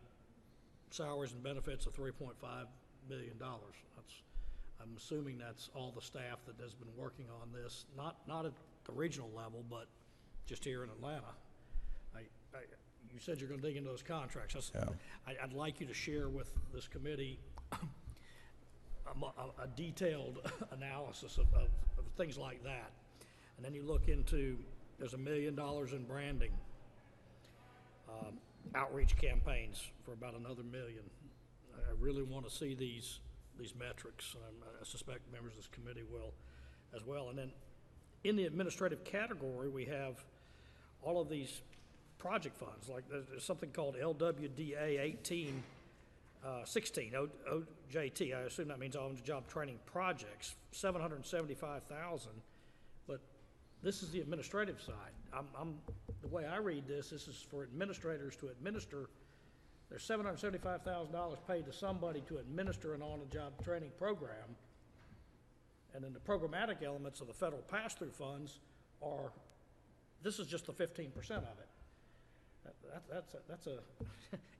salaries and benefits of $3.5 million. I'm assuming that's all the staff that has been working on this, not at the regional level, but just here in Atlanta. You said you're going to dig into those contracts. Yeah. I'd like you to share with this committee a detailed analysis of things like that. And then you look into, there's $1 million in branding, outreach campaigns for about another $1 million. I really want to see these metrics, and I suspect members of this committee will as well. And then in the administrative category, we have all of these project funds, like there's something called LWDA 1816, OJT. I assume that means on-the-job training projects, $775,000. But this is the administrative side. The way I read this is for administrators to administer. There's $775,000 paid to somebody to administer an on-the-job training program. And then the programmatic elements of the federal pass-through funds are, this is just the 15% of it. That's a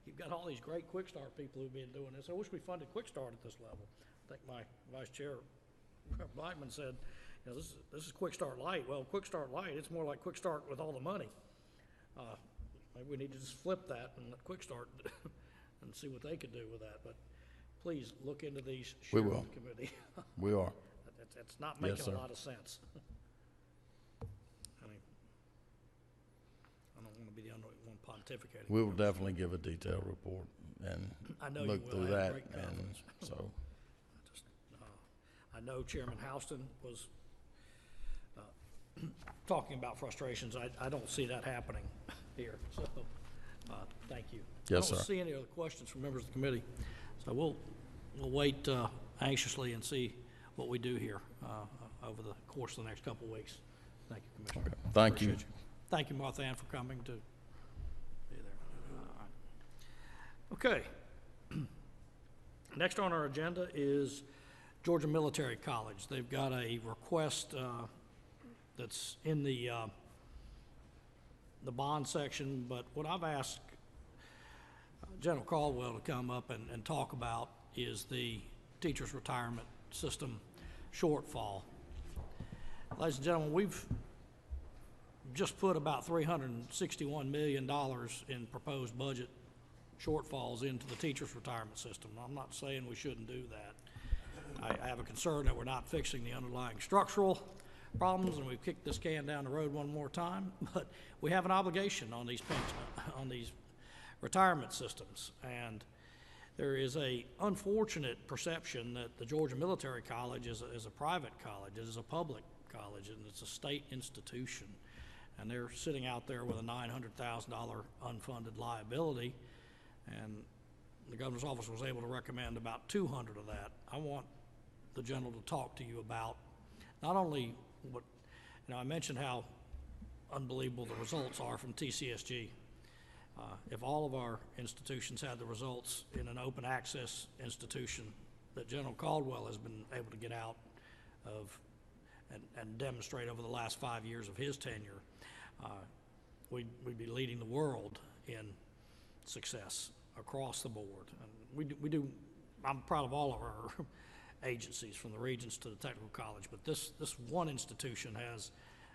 you've got all these great Quick Start people who've been doing this. I wish we funded Quick Start at this level. I think my Vice Chair Blackman said, you know, this is Quick Start Light. Well, Quick Start Light, it's more like Quick Start with all the money. Maybe we need to just flip that and let Quick Start and see what they could do with that. But please look into these. We will. Committee. We are. It's not making Yes, sir. a lot of sense. I mean, I don't want to be the only one pontificating. We will definitely give a detailed report and I know you look will. through I have that. great And confidence. so, I know Chairman Houston was talking about frustrations. I don't see that happening here, so thank you. Yes, I don't sir. see any other questions from members of the committee, so we'll wait anxiously and see what we do here over the course of the next couple of weeks. Thank you, Commissioner. thank you. Appreciate Thank you, Martha Ann, for coming to be there. Okay. Next on our agenda is Georgia Military College. They've got a request that's in the bond section, but what I've asked General Caldwell to come up and talk about is the teachers' retirement system shortfall. Ladies and gentlemen, we've just put about $361 million in proposed budget shortfalls into the teachers' retirement system. I'm not saying we shouldn't do that. I have a concern that we're not fixing the underlying structural problems, and we've kicked this can down the road one more time, but we have an obligation on these on these retirement systems. And there is a unfortunate perception that the Georgia Military College is a private college. It is a public college, and it's a state institution. And they're sitting out there with a $900,000 unfunded liability, and the governor's office was able to recommend about 200 of that. I want the general to talk to you about not only what, I mentioned how unbelievable the results are from TCSG. If all of our institutions had the results in an open access institution that General Caldwell has been able to get out of and demonstrate over the last 5 years of his tenure, we'd be leading the world in success across the board. And we do, I'm proud of all of our agencies, from the Regents to the Technical College, but this one institution has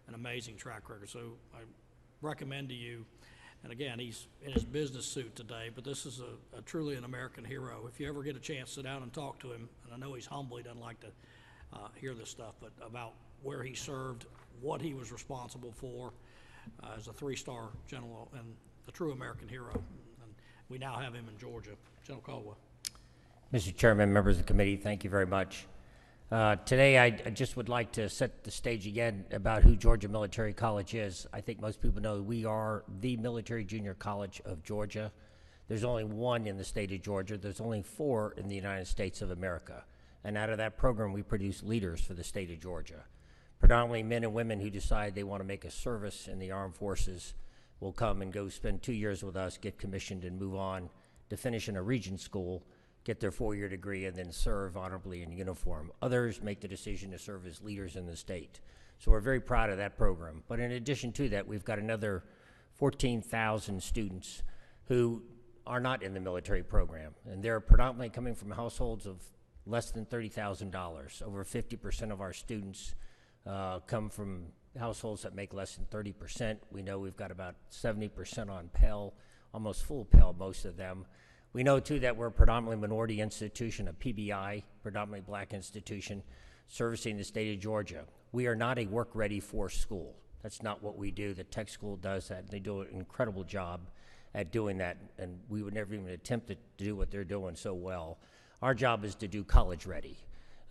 an amazing track record. So I recommend to you, and again, he's in his business suit today, but this is a truly an American hero. If you ever get a chance, sit down and talk to him, and I know he's humble, he doesn't like to hear this stuff, but about where he served, what he was responsible for as a 3-star general and a true American hero. And we now have him in Georgia. General Caldwell. Mr. Chairman, members of the committee, thank you very much. Today, I just would like to set the stage again about who Georgia Military College is. I think most people know we are the military junior college of Georgia. There's only one in the state of Georgia. There's only 4 in the United States of America. And out of that program, we produce leaders for the state of Georgia. Predominantly men and women who decide they want to make a service in the armed forces will come and go spend 2 years with us, get commissioned, and move on to finish in a regent school, get their 4-year degree, and then serve honorably in uniform. Others make the decision to serve as leaders in the state. So we're very proud of that program. But in addition to that, we've got another 14,000 students who are not in the military program, and they're predominantly coming from households of less than $30,000. Over 50% of our students come from households that make less than 30%. We know we've got about 70% on Pell, almost full Pell, most of them. We know, too, that we're a predominantly minority institution, a PBI, predominantly black institution, servicing the state of Georgia. We are not a work-ready force school. That's not what we do. The tech school does that. They do an incredible job at doing that, and we would never even attempt to do what they're doing so well. Our job is to do college-ready.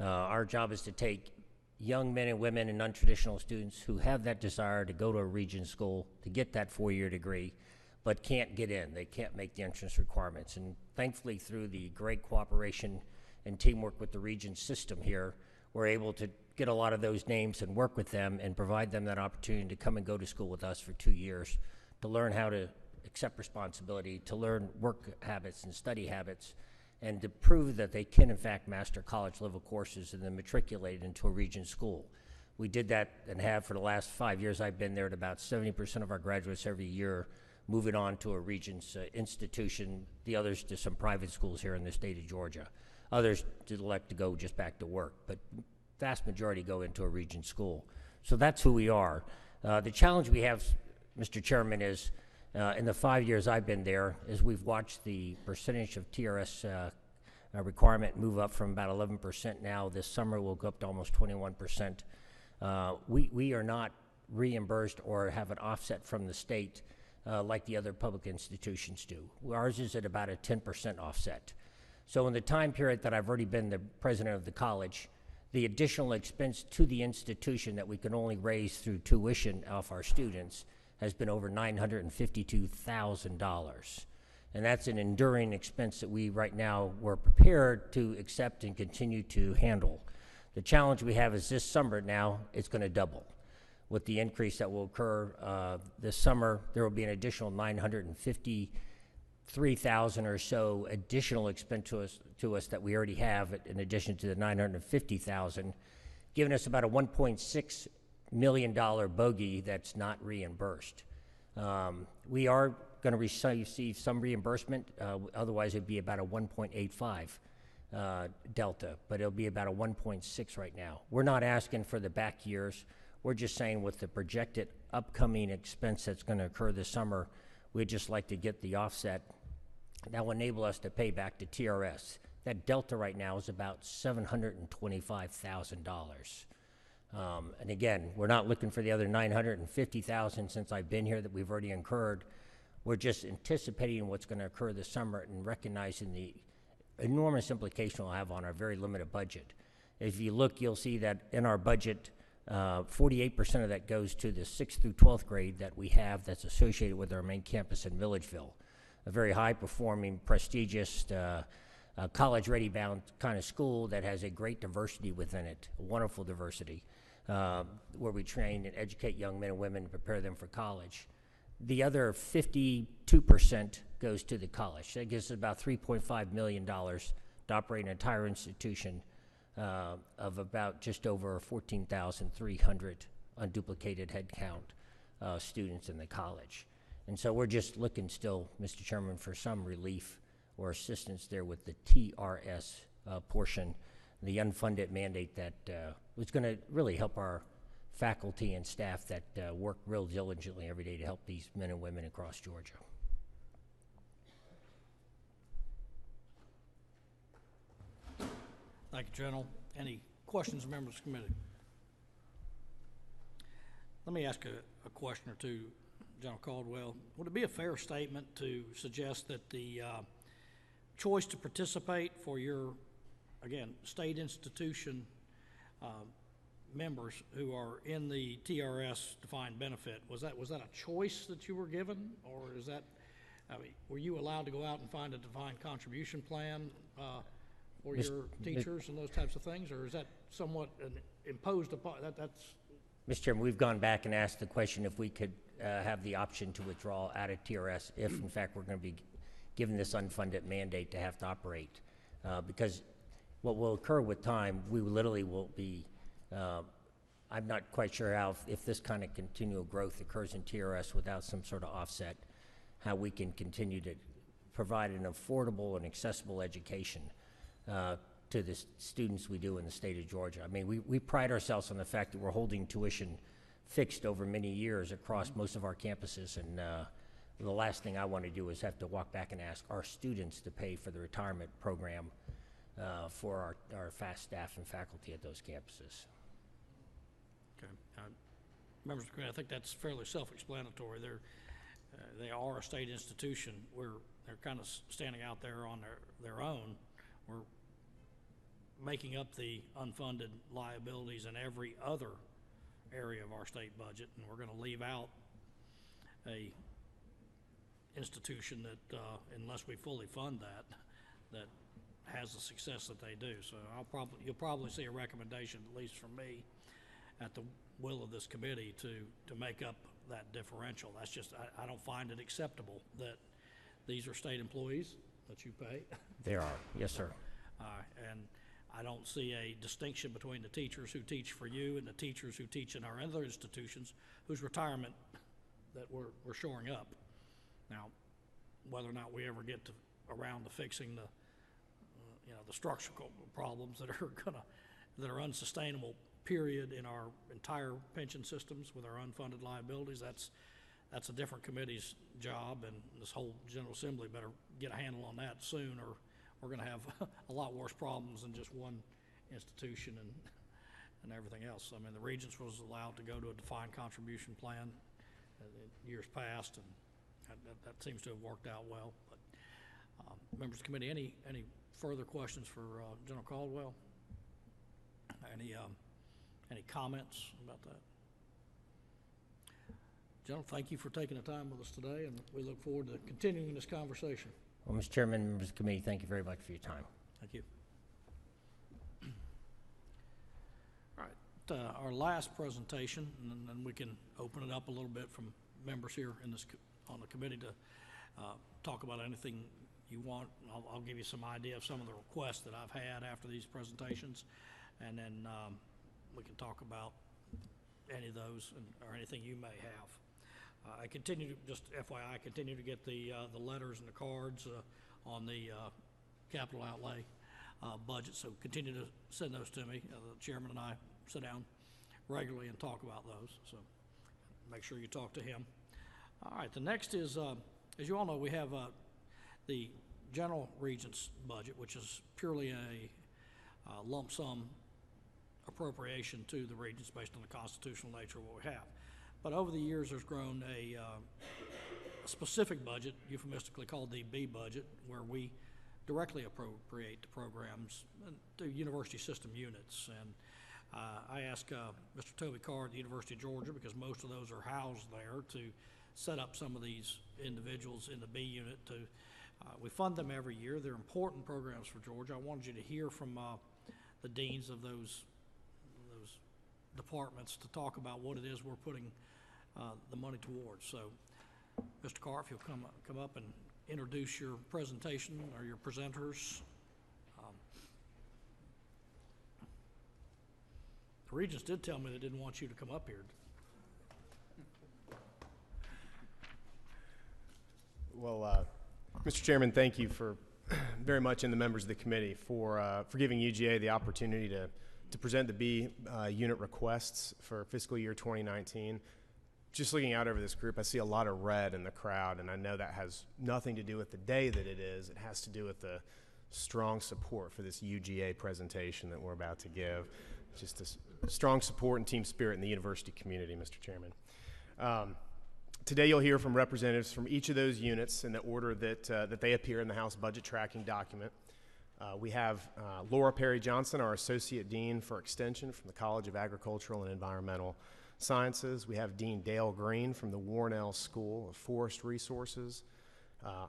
Our job is to take young men and women and non-traditional students who have that desire to go to a regent school, to get that 4-year degree, but can't get in. They can't make the entrance requirements. And thankfully, through the great cooperation and teamwork with the Regent system here, we're able to get a lot of those names and work with them and provide them that opportunity to come and go to school with us for 2 years, to learn how to accept responsibility, to learn work habits and study habits, and to prove that they can, in fact, master college-level courses and then matriculate into a Regent school. We did that and have for the last 5 years I've been there at about 70% of our graduates every year moving on to a Regent's institution, the others to some private schools here in the state of Georgia. Others elect to go just back to work, but vast majority go into a Regent school. So that's who we are. The challenge we have, Mr. Chairman, is in the 5 years I've been there, is we've watched the percentage of TRS requirement move up from about 11% now. This summer we'll go up to almost 21%. We are not reimbursed or have an offset from the state like the other public institutions do. Ours is at about a 10% offset. So in the time period that I've already been the president of the college, the additional expense to the institution that we can only raise through tuition off our students has been over $952,000. And that's an enduring expense that we right now we're prepared to accept and continue to handle. The challenge we have is this summer now, it's going to double. With the increase that will occur this summer, there will be an additional $953,000 or so additional expense to us that we already have in addition to the $950,000, giving us about a $1.6 million bogey that's not reimbursed. We are going to receive some reimbursement, otherwise it'd be about a 1.85 delta, but it'll be about a 1.6 right now. We're not asking for the back years. We're just saying with the projected upcoming expense that's going to occur this summer, we'd just like to get the offset that will enable us to pay back to TRS. That delta right now is about $725,000. And again, we're not looking for the other 950,000 since I've been here that we've already incurred. We're just anticipating what's going to occur this summer and recognizing the enormous implication it'll have on our very limited budget. If you look, you'll see that in our budget, 48% of that goes to the 6th through 12th grade that we have that's associated with our main campus in Milledgeville, a very high-performing, prestigious, college-ready bound kind of school that has a great diversity within it, a wonderful diversity, where we train and educate young men and women to prepare them for college. The other 52% goes to the college. That gives us about $3.5 million to operate an entire institution of about just over 14,300 unduplicated headcount students in the college. And so we're just looking still, Mr. Chairman, for some relief or assistance there with the TRS portion, the unfunded mandate that was going to really help our faculty and staff that work real diligently every day to help these men and women across Georgia. Thank you, General. Any questions, members of the committee? Let me ask a question or two, General Caldwell. Would it be a fair statement to suggest that the choice to participate for your, again, state institution members who are in the TRS defined benefit, was that a choice that you were given, or is that, I mean, were you allowed to go out and find a defined contribution plan for your teachers and those types of things, or is that somewhat imposed upon, that's? Mr. Chairman, we've gone back and asked the question if we could have the option to withdraw out of TRS if, in fact, we're going to be given this unfunded mandate to have to operate. Because what will occur with time, we literally will be, I'm not quite sure how, if this kind of continual growth occurs in TRS without some sort of offset, how we can continue to provide an affordable and accessible education to the students we do in the state of Georgia. I mean, we pride ourselves on the fact that we're holding tuition fixed over many years across most of our campuses, and the last thing I want to do is have to walk back and ask our students to pay for the retirement program for our fast staff and faculty at those campuses. Okay. Members of the committee, I think that's fairly self-explanatory. They are a state institution where they're kind of standing out there on their own. We're making up the unfunded liabilities in every other area of our state budget, and we're going to leave out a institution that, unless we fully fund that has the success that they do. So you'll probably see a recommendation, at least from me, at the will of this committee to make up that differential. That's just, I don't find it acceptable that these are state employees that you pay. They are, yes, sir. And I don't see a distinction between the teachers who teach for you and the teachers who teach in our other institutions whose retirement that we're shoring up. Now, whether or not we ever get around to fixing the structural problems that are unsustainable, period, in our entire pension systems with our unfunded liabilities, that's a different committee's job, and this whole General Assembly better get a handle on that soon, or we're going to have a lot worse problems than just one institution and everything else. I mean, the Regents was allowed to go to a defined contribution plan in years past, and that seems to have worked out well. But members of the committee, any further questions for General Caldwell? Any comments about that? General, thank you for taking the time with us today, and we look forward to continuing this conversation. Well, Mr. Chairman, members of the committee, thank you very much for your time. Thank you. All right, our last presentation, and then we can open it up a little bit from members here on the committee to talk about anything you want. I'll give you some idea of some of the requests that I've had after these presentations, and then we can talk about any of those or anything you may have. I continue to, just FYI, I continue to get the letters and the cards on the capital outlay budget, so continue to send those to me. The chairman and I sit down regularly and talk about those, so make sure you talk to him. All right, the next is, as you all know, we have the General Regents budget, which is purely a lump sum appropriation to the regions based on the constitutional nature of what we have. But over the years, there's grown a specific budget, euphemistically called the B budget, where we directly appropriate the programs to university system units. And I asked Mr. Toby Carr at the University of Georgia, because most of those are housed there, to set up some of these individuals in the B unit. We fund them every year. They're important programs for Georgia. I wanted you to hear from the deans of those departments to talk about what it is we're putting the money towards. So, Mr. Carr, if you'll come up and introduce your presentation or your presenters. The Regents did tell me they didn't want you to come up here. Well, Mr. Chairman, thank you for very much, and the members of the committee for giving UGA the opportunity to present the B unit requests for fiscal year 2019. Just looking out over this group, I see a lot of red in the crowd, and I know that has nothing to do with the day that it is. It has to do with the strong support for this UGA presentation that we're about to give. Just a strong support and team spirit in the university community, Mr. Chairman. Today you'll hear from representatives from each of those units in the order that they appear in the House Budget Tracking document. We have Laura Perry Johnson, our Associate Dean for Extension from the College of Agricultural and Environmental Sciences. We have Dean Dale Green from the Warnell School of Forest Resources.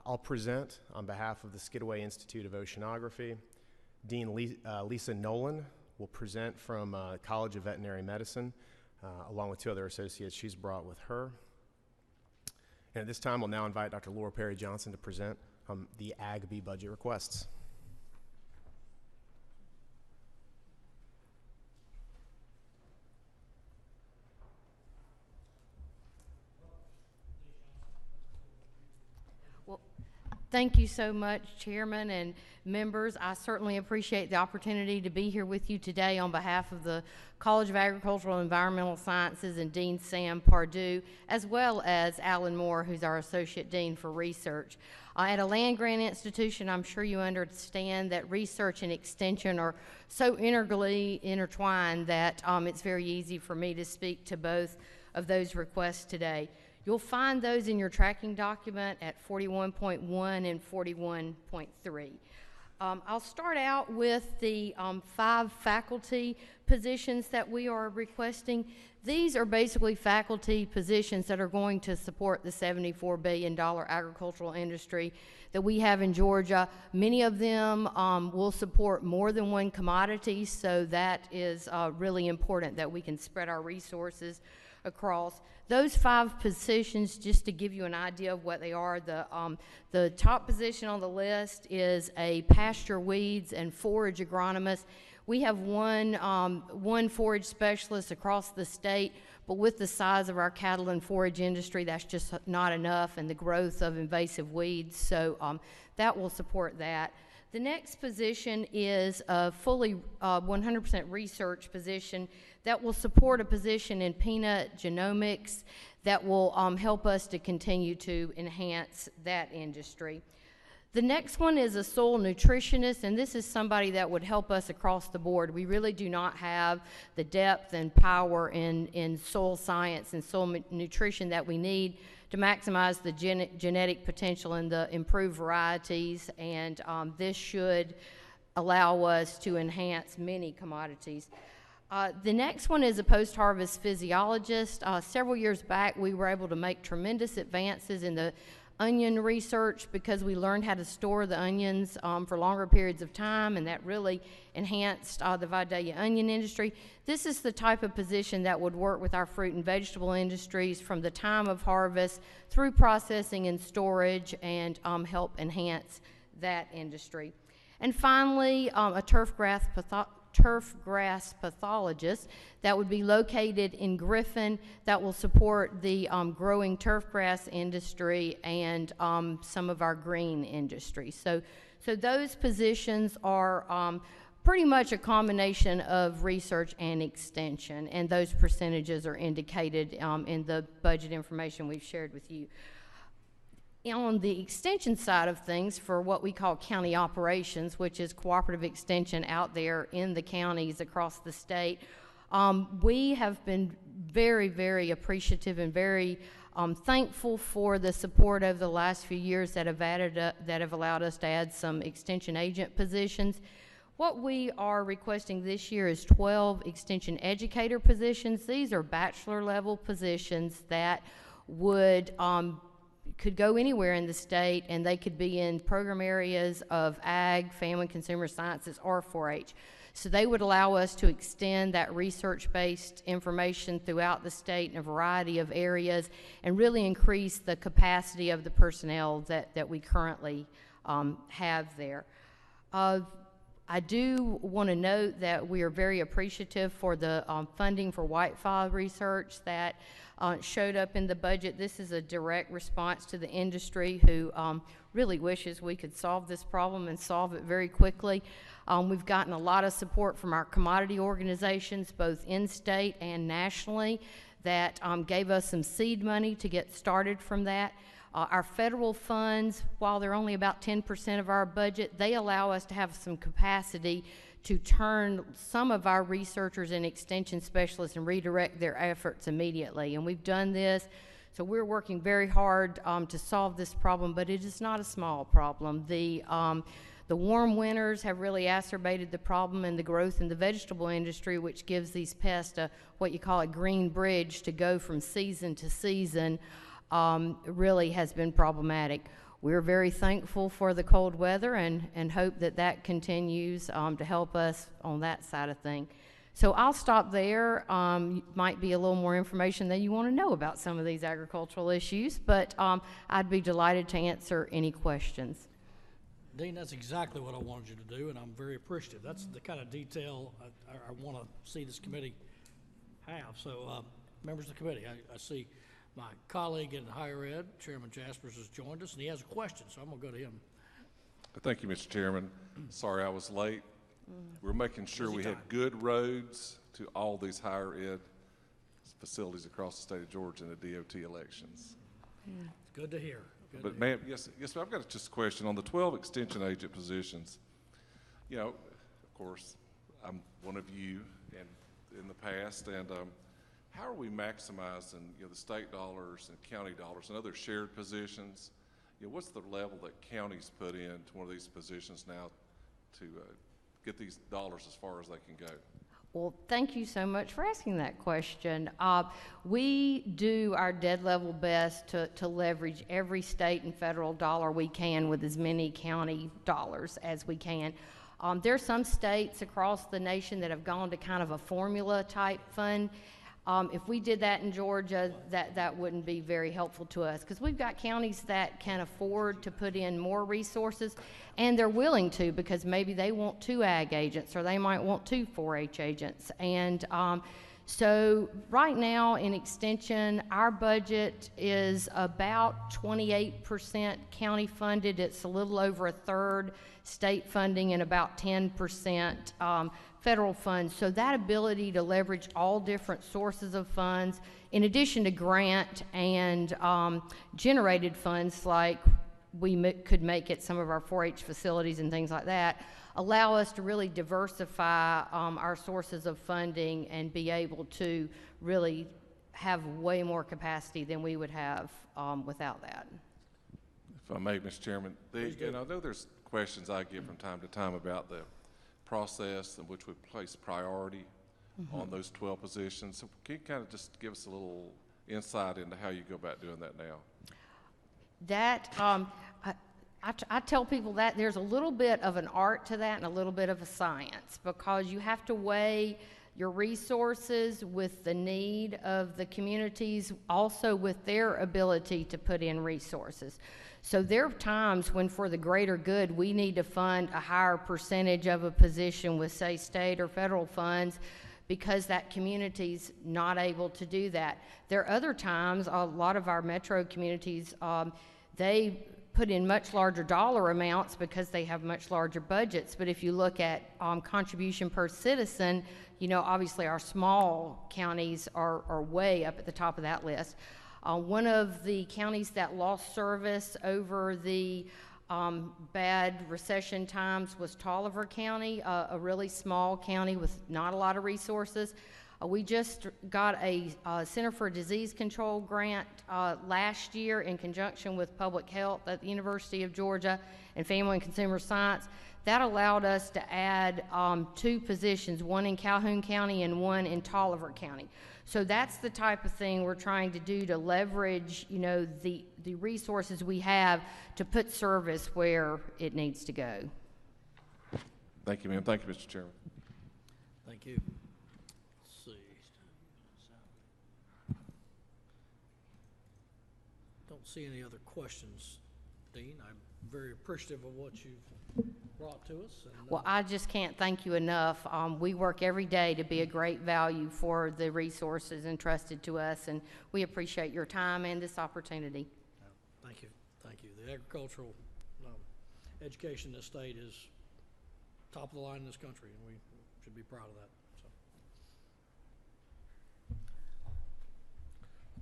I'll present on behalf of the Skidaway Institute of Oceanography. Dean Lisa Nolan will present from College of Veterinary Medicine, along with two other associates she's brought with her. And at this time, we'll now invite Dr. Laura Perry Johnson to present the Ag B budget requests. Thank you so much, Chairman and members. I certainly appreciate the opportunity to be here with you today on behalf of the College of Agricultural and Environmental Sciences and Dean Sam Pardue, as well as Alan Moore, who's our Associate Dean for Research. At a land-grant institution, I'm sure you understand that research and extension are so integrally intertwined that it's very easy for me to speak to both of those requests today. You'll find those in your tracking document at 41.1 and 41.3. I'll start out with the 5 faculty positions that we are requesting. These are basically faculty positions that are going to support the $74 billion agricultural industry that we have in Georgia. Many of them will support more than one commodity, so that is really important that we can spread our resources across. Those 5 positions, just to give you an idea of what they are, the top position on the list is a pasture weeds and forage agronomist. We have one forage specialist across the state, but with the size of our cattle and forage industry, that's just not enough, and the growth of invasive weeds, so that will support that. The next position is a fully 100% research position that will support a position in peanut genomics that will help us to continue to enhance that industry. The next one is a soil nutritionist, and this is somebody that would help us across the board. We really do not have the depth and power in soil science and soil nutrition that we need to maximize the genetic potential and the improved varieties, and this should allow us to enhance many commodities. The next one is a post-harvest physiologist. Several years back, we were able to make tremendous advances in the onion research because we learned how to store the onions for longer periods of time, and that really enhanced the Vidalia onion industry. This is the type of position that would work with our fruit and vegetable industries from the time of harvest through processing and storage, and help enhance that industry. And finally, a turf grass pathologist that would be located in Griffin that will support the growing turf grass industry and some of our green industry. So those positions are pretty much a combination of research and extension, and those percentages are indicated in the budget information we've shared with you. On the extension side of things, for what we call county operations, which is cooperative extension out there in the counties across the state, we have been very, very appreciative and very thankful for the support over the last few years that have allowed us to add some extension agent positions. What we are requesting this year is 12 extension educator positions. These are bachelor level positions that could go anywhere in the state, and they could be in program areas of ag, family, consumer sciences, or 4-H. So they would allow us to extend that research-based information throughout the state in a variety of areas and really increase the capacity of the personnel that we currently have there. I do want to note that we are very appreciative for the funding for white file research that showed up in the budget. This is a direct response to the industry who really wishes we could solve this problem and solve it very quickly. We've gotten a lot of support from our commodity organizations, both in-state and nationally, that gave us some seed money to get started from that. Our federal funds, while they're only about 10% of our budget, they allow us to have some capacity to turn some of our researchers and extension specialists and redirect their efforts immediately. And we've done this, so we're working very hard to solve this problem, but it is not a small problem. The warm winters have really exacerbated the problem and the growth in the vegetable industry, which gives these pests what you call a green bridge to go from season to season, really has been problematic. We're very thankful for the cold weather and hope that continues to help us on that side of things. So I'll stop there. Might be a little more information that you want to know about some of these agricultural issues, but I'd be delighted to answer any questions. Dean, that's exactly what I wanted you to do, and I'm very appreciative. That's the kind of detail I want to see this committee have. So, members of the committee, I see my colleague in higher ed, Chairman Jaspers, has joined us, and he has a question, so I'm going to go to him. Thank you, Mr. Chairman. Sorry I was late. We're making sure we had good roads to all these higher ed facilities across the state of Georgia in the DOT elections. It's good to hear. But ma'am, yes, I've got just a question on the 12 extension agent positions. You know, of course, I'm one of you and in the past, and how are we maximizing, the state dollars and county dollars and other shared positions? What's the level that counties put into one of these positions now to get these dollars as far as they can go? Well, thank you so much for asking that question. We do our dead level best to leverage every state and federal dollar we can with as many county dollars as we can. There are some states across the nation that have gone to kind of a formula type fund. If we did that in Georgia, that wouldn't be very helpful to us, because we've got counties that can afford to put in more resources, and they're willing to, because maybe they want 2 ag agents or they might want 2 4-H agents. And so right now in extension, our budget is about 28% county funded. It's a little over a third state funding and about 10% federal funds. So that ability to leverage all different sources of funds, in addition to grant and generated funds like we could make at some of our 4-H facilities and things like that, allow us to really diversify our sources of funding and be able to really have way more capacity than we would have without that. If I may, Mr. Chairman, and I know there's questions I get from time to time about the process in which we place priority on those 12 positions. So can you kind of just give us a little insight into how you go about doing that now? That, I tell people that there's a little bit of an art to that and a little bit of a science, because you have to weigh your resources with the need of the communities, also with their ability to put in resources. So there are times when, for the greater good, we need to fund a higher percentage of a position with, say, state or federal funds, because that community's not able to do that. There are other times, a lot of our metro communities, they put in much larger dollar amounts because they have much larger budgets. But if you look at contribution per citizen, obviously our small counties are way up at the top of that list. One of the counties that lost service over the bad recession times was Tolliver County, a really small county with not a lot of resources. We just got a Center for Disease Control grant last year in conjunction with Public Health at the University of Georgia and Family and Consumer Science. That allowed us to add 2 positions, one in Calhoun County and one in Tolliver County. So that's the type of thing we're trying to do to leverage, you know, the resources we have to put service where it needs to go. Thank you, ma'am. Thank you, Mr. Chairman. Thank you. Let's see. Don't see any other questions, Dean. I'm very appreciative of what you've brought to us. And, Well, I just can't thank you enough. We work every day to be a great value for the resources entrusted to us, and we appreciate your time and this opportunity. Thank you. Thank you. The agricultural education in this state is top of the line in this country, and we should be proud of that.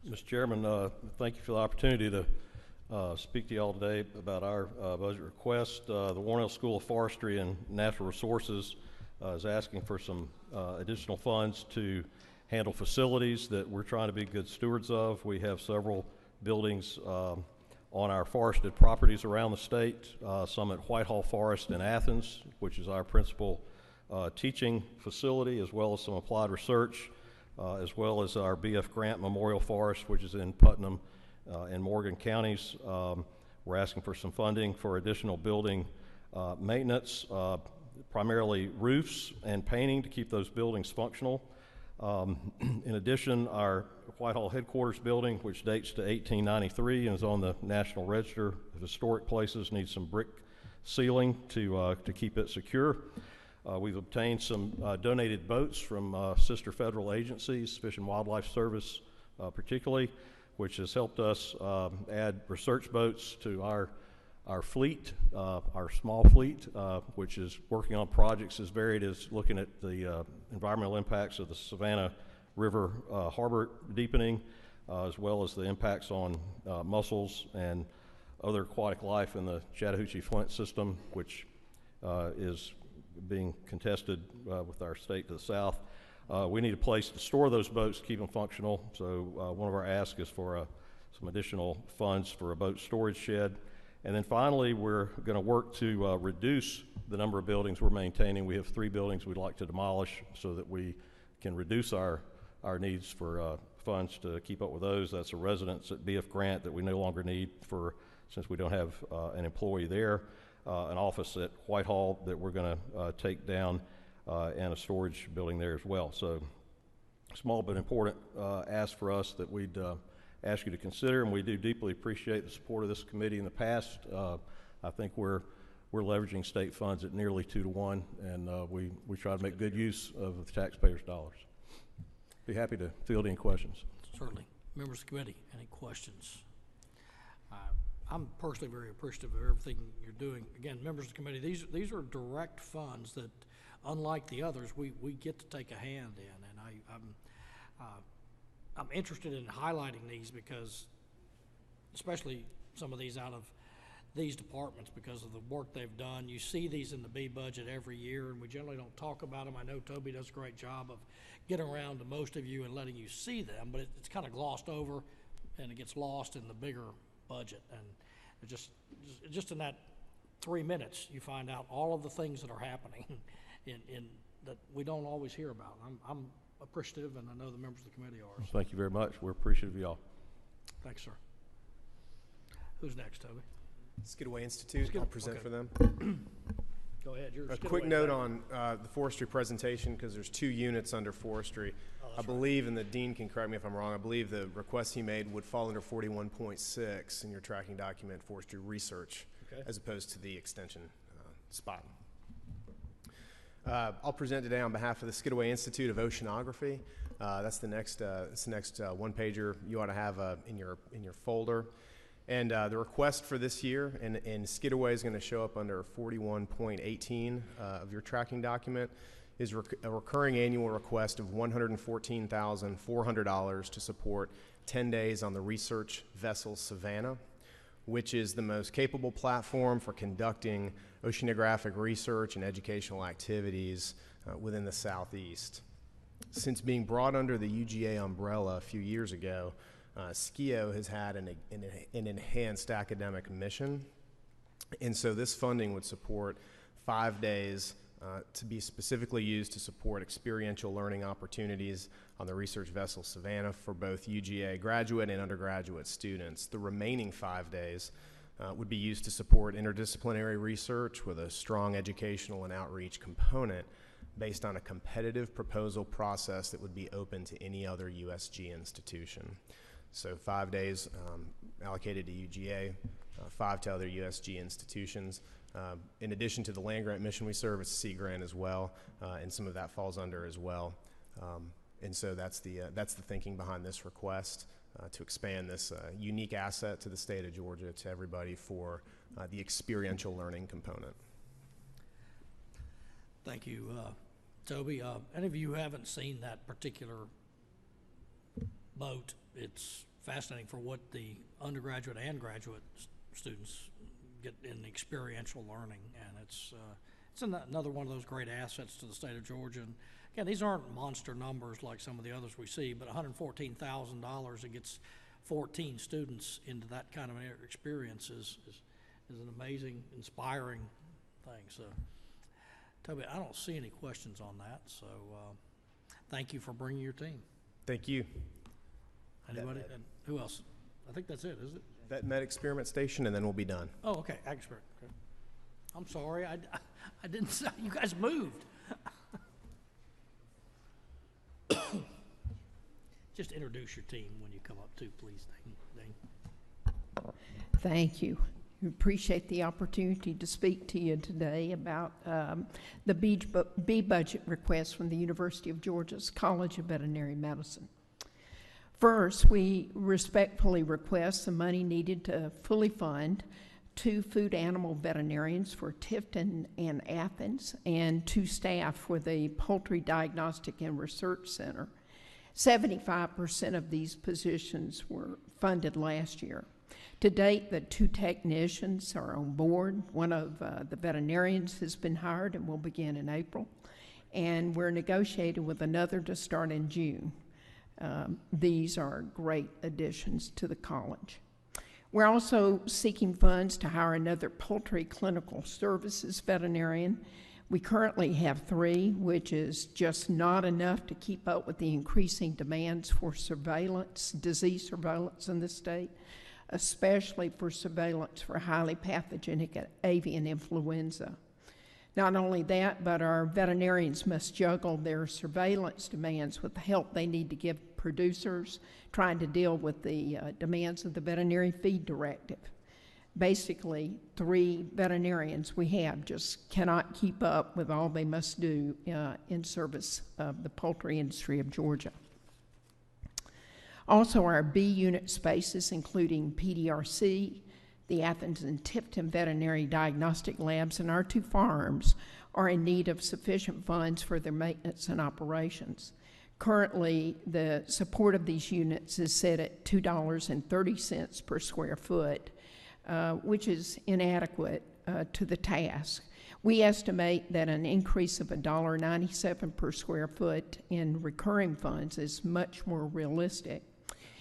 So. Mr. Chairman, thank you for the opportunity to speak to you all today about our budget request. The Warnell School of Forestry and Natural Resources is asking for some additional funds to handle facilities that we're trying to be good stewards of. We have several buildings on our forested properties around the state, some at Whitehall Forest in Athens, which is our principal teaching facility, as well as some applied research, as well as our B.F. Grant Memorial Forest, which is in Putnam in Morgan counties. We're asking for some funding for additional building maintenance, primarily roofs and painting to keep those buildings functional. In addition, our Whitehall headquarters building, which dates to 1893 and is on the National Register of Historic Places, needs some brick ceiling to keep it secure. We've obtained some donated boats from sister federal agencies, Fish and Wildlife Service particularly, which has helped us add research boats to our fleet, our small fleet, which is working on projects as varied as looking at the environmental impacts of the Savannah River harbor deepening, as well as the impacts on mussels and other aquatic life in the Chattahoochee Flint system, which is being contested with our state to the south. We need a place to store those boats to keep them functional, so one of our asks is for some additional funds for a boat storage shed. And then finally, we're going to work to reduce the number of buildings we're maintaining. We have 3 buildings we'd like to demolish so that we can reduce our needs for funds to keep up with those. That's a residence at B.F. Grant that we no longer need since we don't have an employee there, an office at Whitehall that we're going to take down, and a storage building there as well. So small but important ask for us that we'd ask you to consider, and we do deeply appreciate the support of this committee in the past. I think we're leveraging state funds at nearly 2 to 1, and we try to make good use of the taxpayers' dollars. Be happy to field any questions. Certainly. Members of the committee, any questions? I'm personally very appreciative of everything you're doing. Again, members of the committee, these are direct funds that, unlike the others, we get to take a hand in, and I'm interested in highlighting these because, especially some of these out of these departments, because of the work they've done. You see these in the B budget every year, and we generally don't talk about them. I know Toby does a great job of getting around to most of you and letting you see them, but it's kind of glossed over, and it gets lost in the bigger budget. And it just in that 3 minutes, you find out all of the things that are happening in that we don't always hear about. I'm appreciative, and I know the members of the committee are. So. Thank you very much. We're appreciative of y'all. Thanks, sir. Who's next, Toby? Skidaway Institute, I'll present for them. Go ahead. A quick note on the forestry presentation, because there's 2 units under forestry. I believe, and the dean can correct me if I'm wrong, I believe the request he made would fall under 41.6 in your tracking document, forestry research, as opposed to the extension spot. I'll present today on behalf of the Skidaway Institute of Oceanography. That's the next one-pager you ought to have in your folder. And the request for this year in Skidaway is going to show up under 41.18 of your tracking document. is a recurring annual request of $114,400 to support 10 days on the research vessel Savannah, which is the most capable platform for conducting oceanographic research and educational activities within the Southeast. Since being brought under the UGA umbrella a few years ago, SCIO has had an enhanced academic mission, and so this funding would support 5 days to be specifically used to support experiential learning opportunities on the research vessel Savannah for both UGA graduate and undergraduate students. The remaining 5 days would be used to support interdisciplinary research with a strong educational and outreach component based on a competitive proposal process that would be open to any other USG institution. So 5 days allocated to UGA, 5 to other USG institutions. In addition to the land grant mission we serve, it's a sea grant as well, and some of that falls under as well. And so that's the thinking behind this request, to expand this unique asset to the state of Georgia to everybody for the experiential learning component. Thank you, Toby. Any of you who haven't seen that particular boat, it's fascinating for what the undergraduate and graduate students get in experiential learning, and it's another one of those great assets to the state of Georgia. And again, these aren't monster numbers like some of the others we see, but $114,000, it gets 14 students into that kind of an experience is an amazing, inspiring thing. So, Toby, I don't see any questions on that, so thank you for bringing your team. Thank you. Anybody? And who else? I think that's it, is it? Vet Med Experiment Station, and then we'll be done. Oh, okay, Ag Experiment. Okay. I'm sorry, I didn't say, you guys moved. Just introduce your team when you come up too, please, Dane. Thank you. We appreciate the opportunity to speak to you today about the B budget request from the University of Georgia's College of Veterinary Medicine. First, we respectfully request the money needed to fully fund 2 food animal veterinarians for Tifton and Athens and 2 staff for the Poultry Diagnostic and Research Center. 75% of these positions were funded last year. To date, the 2 technicians are on board. One of the veterinarians has been hired and will begin in April, and we're negotiating with another to start in June. These are great additions to the college. We're also seeking funds to hire another poultry clinical services veterinarian. We currently have 3, which is just not enough to keep up with the increasing demands for surveillance, disease surveillance in the state, especially for surveillance for highly pathogenic avian influenza. Not only that, but our veterinarians must juggle their surveillance demands with the help they need to give producers trying to deal with the demands of the veterinary feed directive. Basically, 3 veterinarians we have just cannot keep up with all they must do in service of the poultry industry of Georgia. Also, our B unit spaces, including PDRC, the Athens and Tifton veterinary diagnostic labs, and our 2 farms are in need of sufficient funds for their maintenance and operations. Currently, the support of these units is set at $2.30 per square foot, which is inadequate to the task. We estimate that an increase of $1.97 per square foot in recurring funds is much more realistic.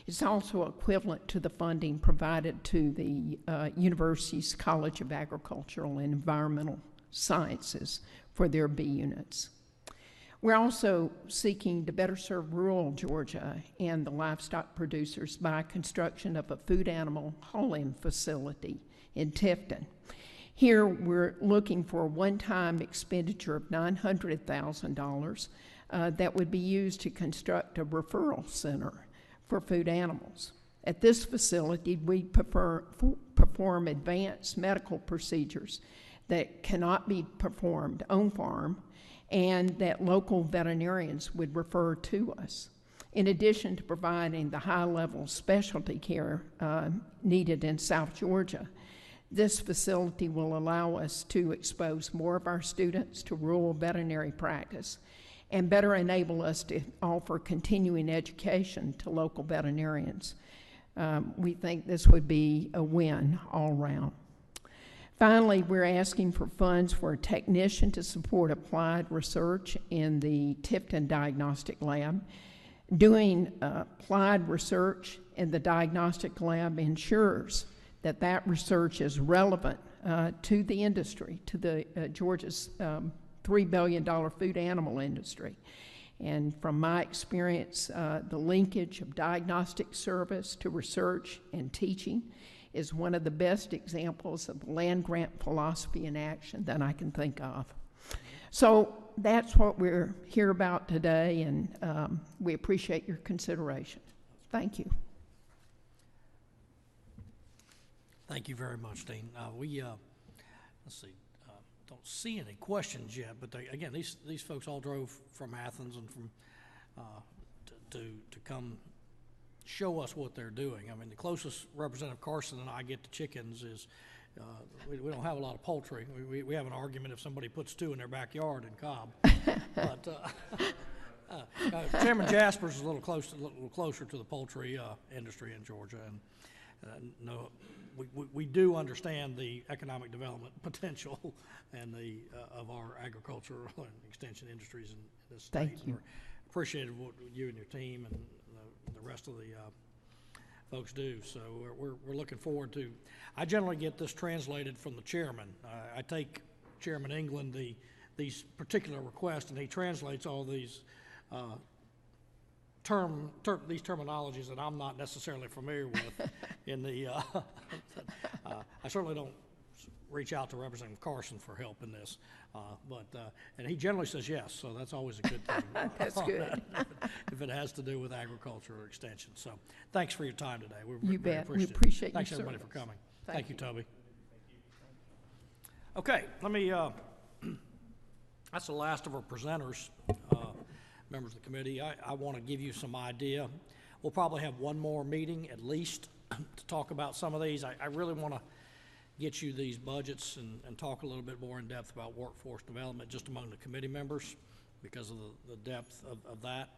It's also equivalent to the funding provided to the university's College of Agricultural and Environmental Sciences for their B units. We're also seeking to better serve rural Georgia and the livestock producers by construction of a food animal hauling facility in Tifton. Here, we're looking for a one-time expenditure of $900,000 that would be used to construct a referral center for food animals. At this facility, we perform advanced medical procedures that cannot be performed on farm and that local veterinarians would refer to us. In addition to providing the high-level specialty care needed in South Georgia, This facility will allow us to expose more of our students to rural veterinary practice and better enable us to offer continuing education to local veterinarians. We think this would be a win all around. Finally, we're asking for funds for a technician to support applied research in the Tipton Diagnostic Lab. Doing applied research in the diagnostic lab ensures that that research is relevant to the industry, to the Georgia's $3 billion food animal industry. And from my experience, the linkage of diagnostic service to research and teaching is one of the best examples of land-grant philosophy in action that I can think of. So that's what we're here about today, and we appreciate your consideration. Thank you. Thank you very much, Dean. Let's see, don't see any questions yet, but again, these folks all drove from Athens and from to come show us what they're doing. I mean, the closest Representative Carson and I get to chickens is we don't have a lot of poultry. We have an argument if somebody puts 2 in their backyard in Cobb. But Chairman Jaspers is a little closer to the poultry industry in Georgia, and no, we do understand the economic development potential and the of our agricultural and extension industries in this state. Thank you. We're appreciative of what you and your team and the rest of the folks do. So we're looking forward to. I generally get this translated from the chairman. I take Chairman England these particular requests, and he translates all these these terminologies that I'm not necessarily familiar with. In the I certainly don't reach out to Representative Carson for help in this, and he generally says yes, so that's always a good thing. That's good. If it has to do with agriculture or extension. So thanks for your time today. We're You very bet. We appreciative. appreciate your Thanks everybody for service. coming. Thank Thank you, you. Toby. Okay, let me. That's the last of our presenters, members of the committee. I want to give you some idea. We'll probably have one more meeting at least to talk about some of these. I really want to get you these budgets and talk a little bit more in depth about workforce development just among the committee members because of the depth of that.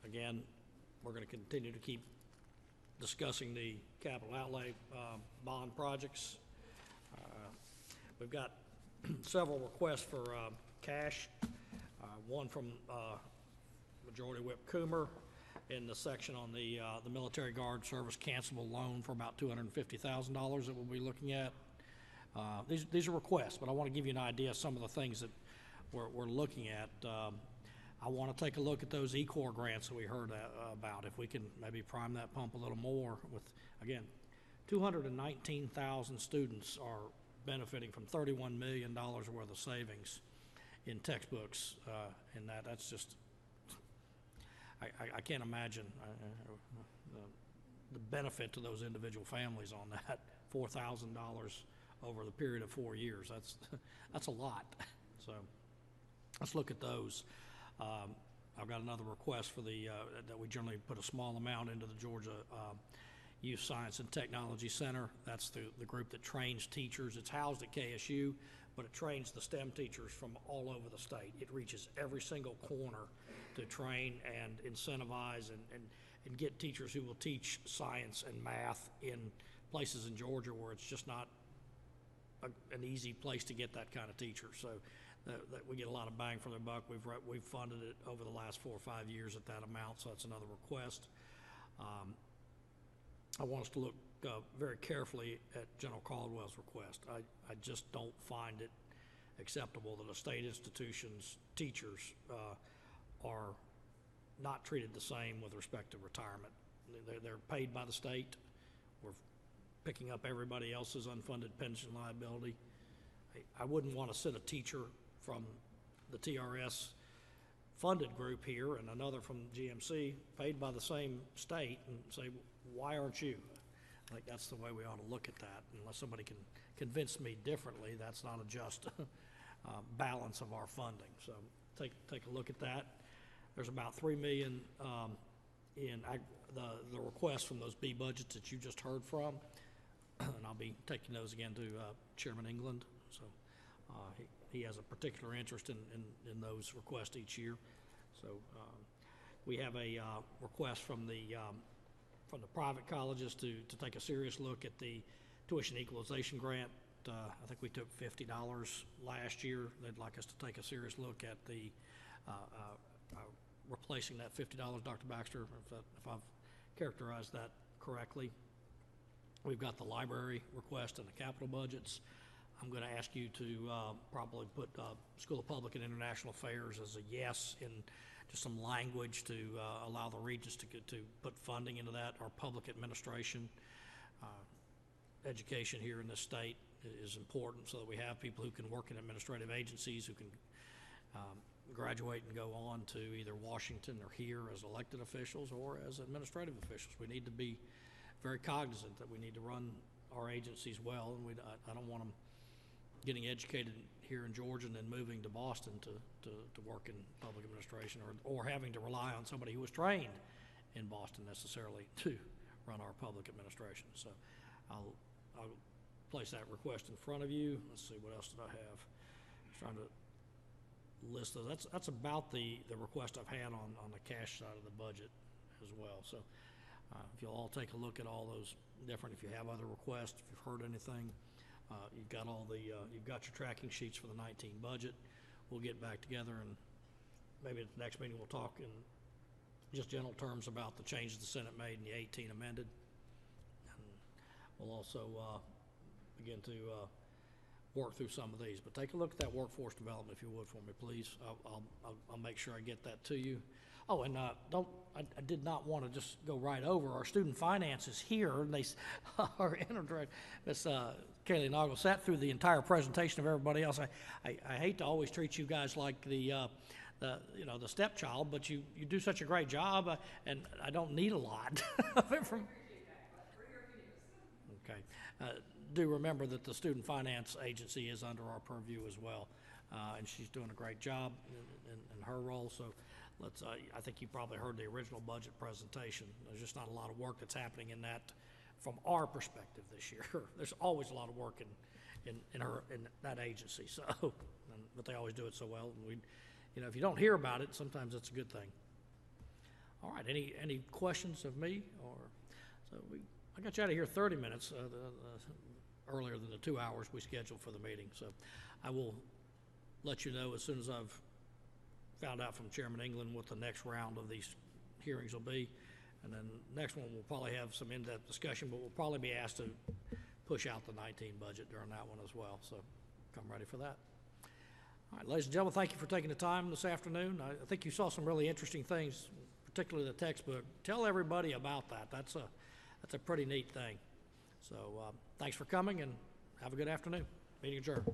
Again, we're going to continue to keep discussing the capital outlay bond projects. We've got several requests for cash. One from Majority Whip Coomer in the section on the military guard service cancelable loan for about $250,000 that we'll be looking at. These are requests, but I want to give you an idea of some of the things that we're looking at. I want to take a look at those E-Corps grants that we heard about. If we can maybe prime that pump a little more with, again, 219,000 students are benefiting from $31 million worth of savings in textbooks, and that's just, I can't imagine the benefit to those individual families on that, $4,000 over the period of 4 years. That's a lot. So let's look at those. I've got another request for that we generally put a small amount into the Georgia Youth Science and Technology Center. That's the group that trains teachers. It's housed at KSU, but it trains the STEM teachers from all over the state. It reaches every single corner to train and incentivize and get teachers who will teach science and math in places in Georgia where it's just not an easy place to get that kind of teacher. So that we get a lot of bang for their buck. We've funded it over the last 4 or 5 years at that amount, so that's another request. I want us to look very carefully at General Caldwell's request. I just don't find it acceptable that a state institution's teachers are not treated the same with respect to retirement. They're paid by the state. We're picking up everybody else's unfunded pension liability. I wouldn't want to sit a teacher from the TRS funded group here and another from GMC paid by the same state and say, why aren't you? I think that's the way we ought to look at that. Unless somebody can convince me differently, that's not a just balance of our funding. So take a look at that. There's about $3 million in the request from those B budgets that you just heard from. and I'll be taking those again to Chairman England. So he has a particular interest in those requests each year. So we have a request from the private colleges to take a serious look at the tuition equalization grant. I think we took $50 last year. They'd like us to take a serious look at the replacing that $50, Dr. Baxter, if I've characterized that correctly. We've got the library request and the capital budgets. I'm going to ask you to probably put School of Public and International Affairs as a yes in just some language to allow the regents to put funding into that. Our public administration, education here in this state is important so that we have people who can work in administrative agencies, who can graduate and go on to either Washington or here as elected officials or as administrative officials. We need to be very cognizant that we need to run our agencies well, and I don't want them getting educated here in Georgia and then moving to Boston to work in public administration, or having to rely on somebody who was trained in Boston necessarily to run our public administration. So I'll place that request in front of you. Let's see, what else did I have? I was trying to list those. That's about the request I've had on the cash side of the budget as well. So if you'll all take a look at all those different, if you have other requests, if you've heard anything, you've got all the you've got your tracking sheets for the 19 budget. We'll get back together, and maybe at the next meeting we'll talk in just general terms about the changes the Senate made and the 18 amended. And we'll also begin to work through some of these. But take a look at that workforce development, if you would, for me, please. I'll make sure I get that to you. Oh, and I did not want to just go right over. Our student finance is here, and they are interim. Miss Kaylee Noggle sat through the entire presentation of everybody else. I hate to always treat you guys like the stepchild, but you do such a great job, and I don't need a lot of it from. Okay. Do remember that the Student Finance Agency is under our purview as well, and she's doing a great job in her role. So I think you probably heard the original budget presentation. There's just not a lot of work that's happening in that from our perspective this year. There's always a lot of work in that agency. So, but they always do it so well. And if you don't hear about it, sometimes it's a good thing. All right. Any questions of me? I got you out of here 30 minutes earlier than the 2 hours we scheduled for the meeting. So I will let you know as soon as I've found out from Chairman England what the next round of these hearings will be. And then next one, we'll probably have some in-depth discussion, but we'll probably be asked to push out the 19 budget during that one as well. So come ready for that. All right, ladies and gentlemen, thank you for taking the time this afternoon. I think you saw some really interesting things, particularly the textbook. Tell everybody about that. That's a pretty neat thing. So thanks for coming, and have a good afternoon. Meeting adjourned.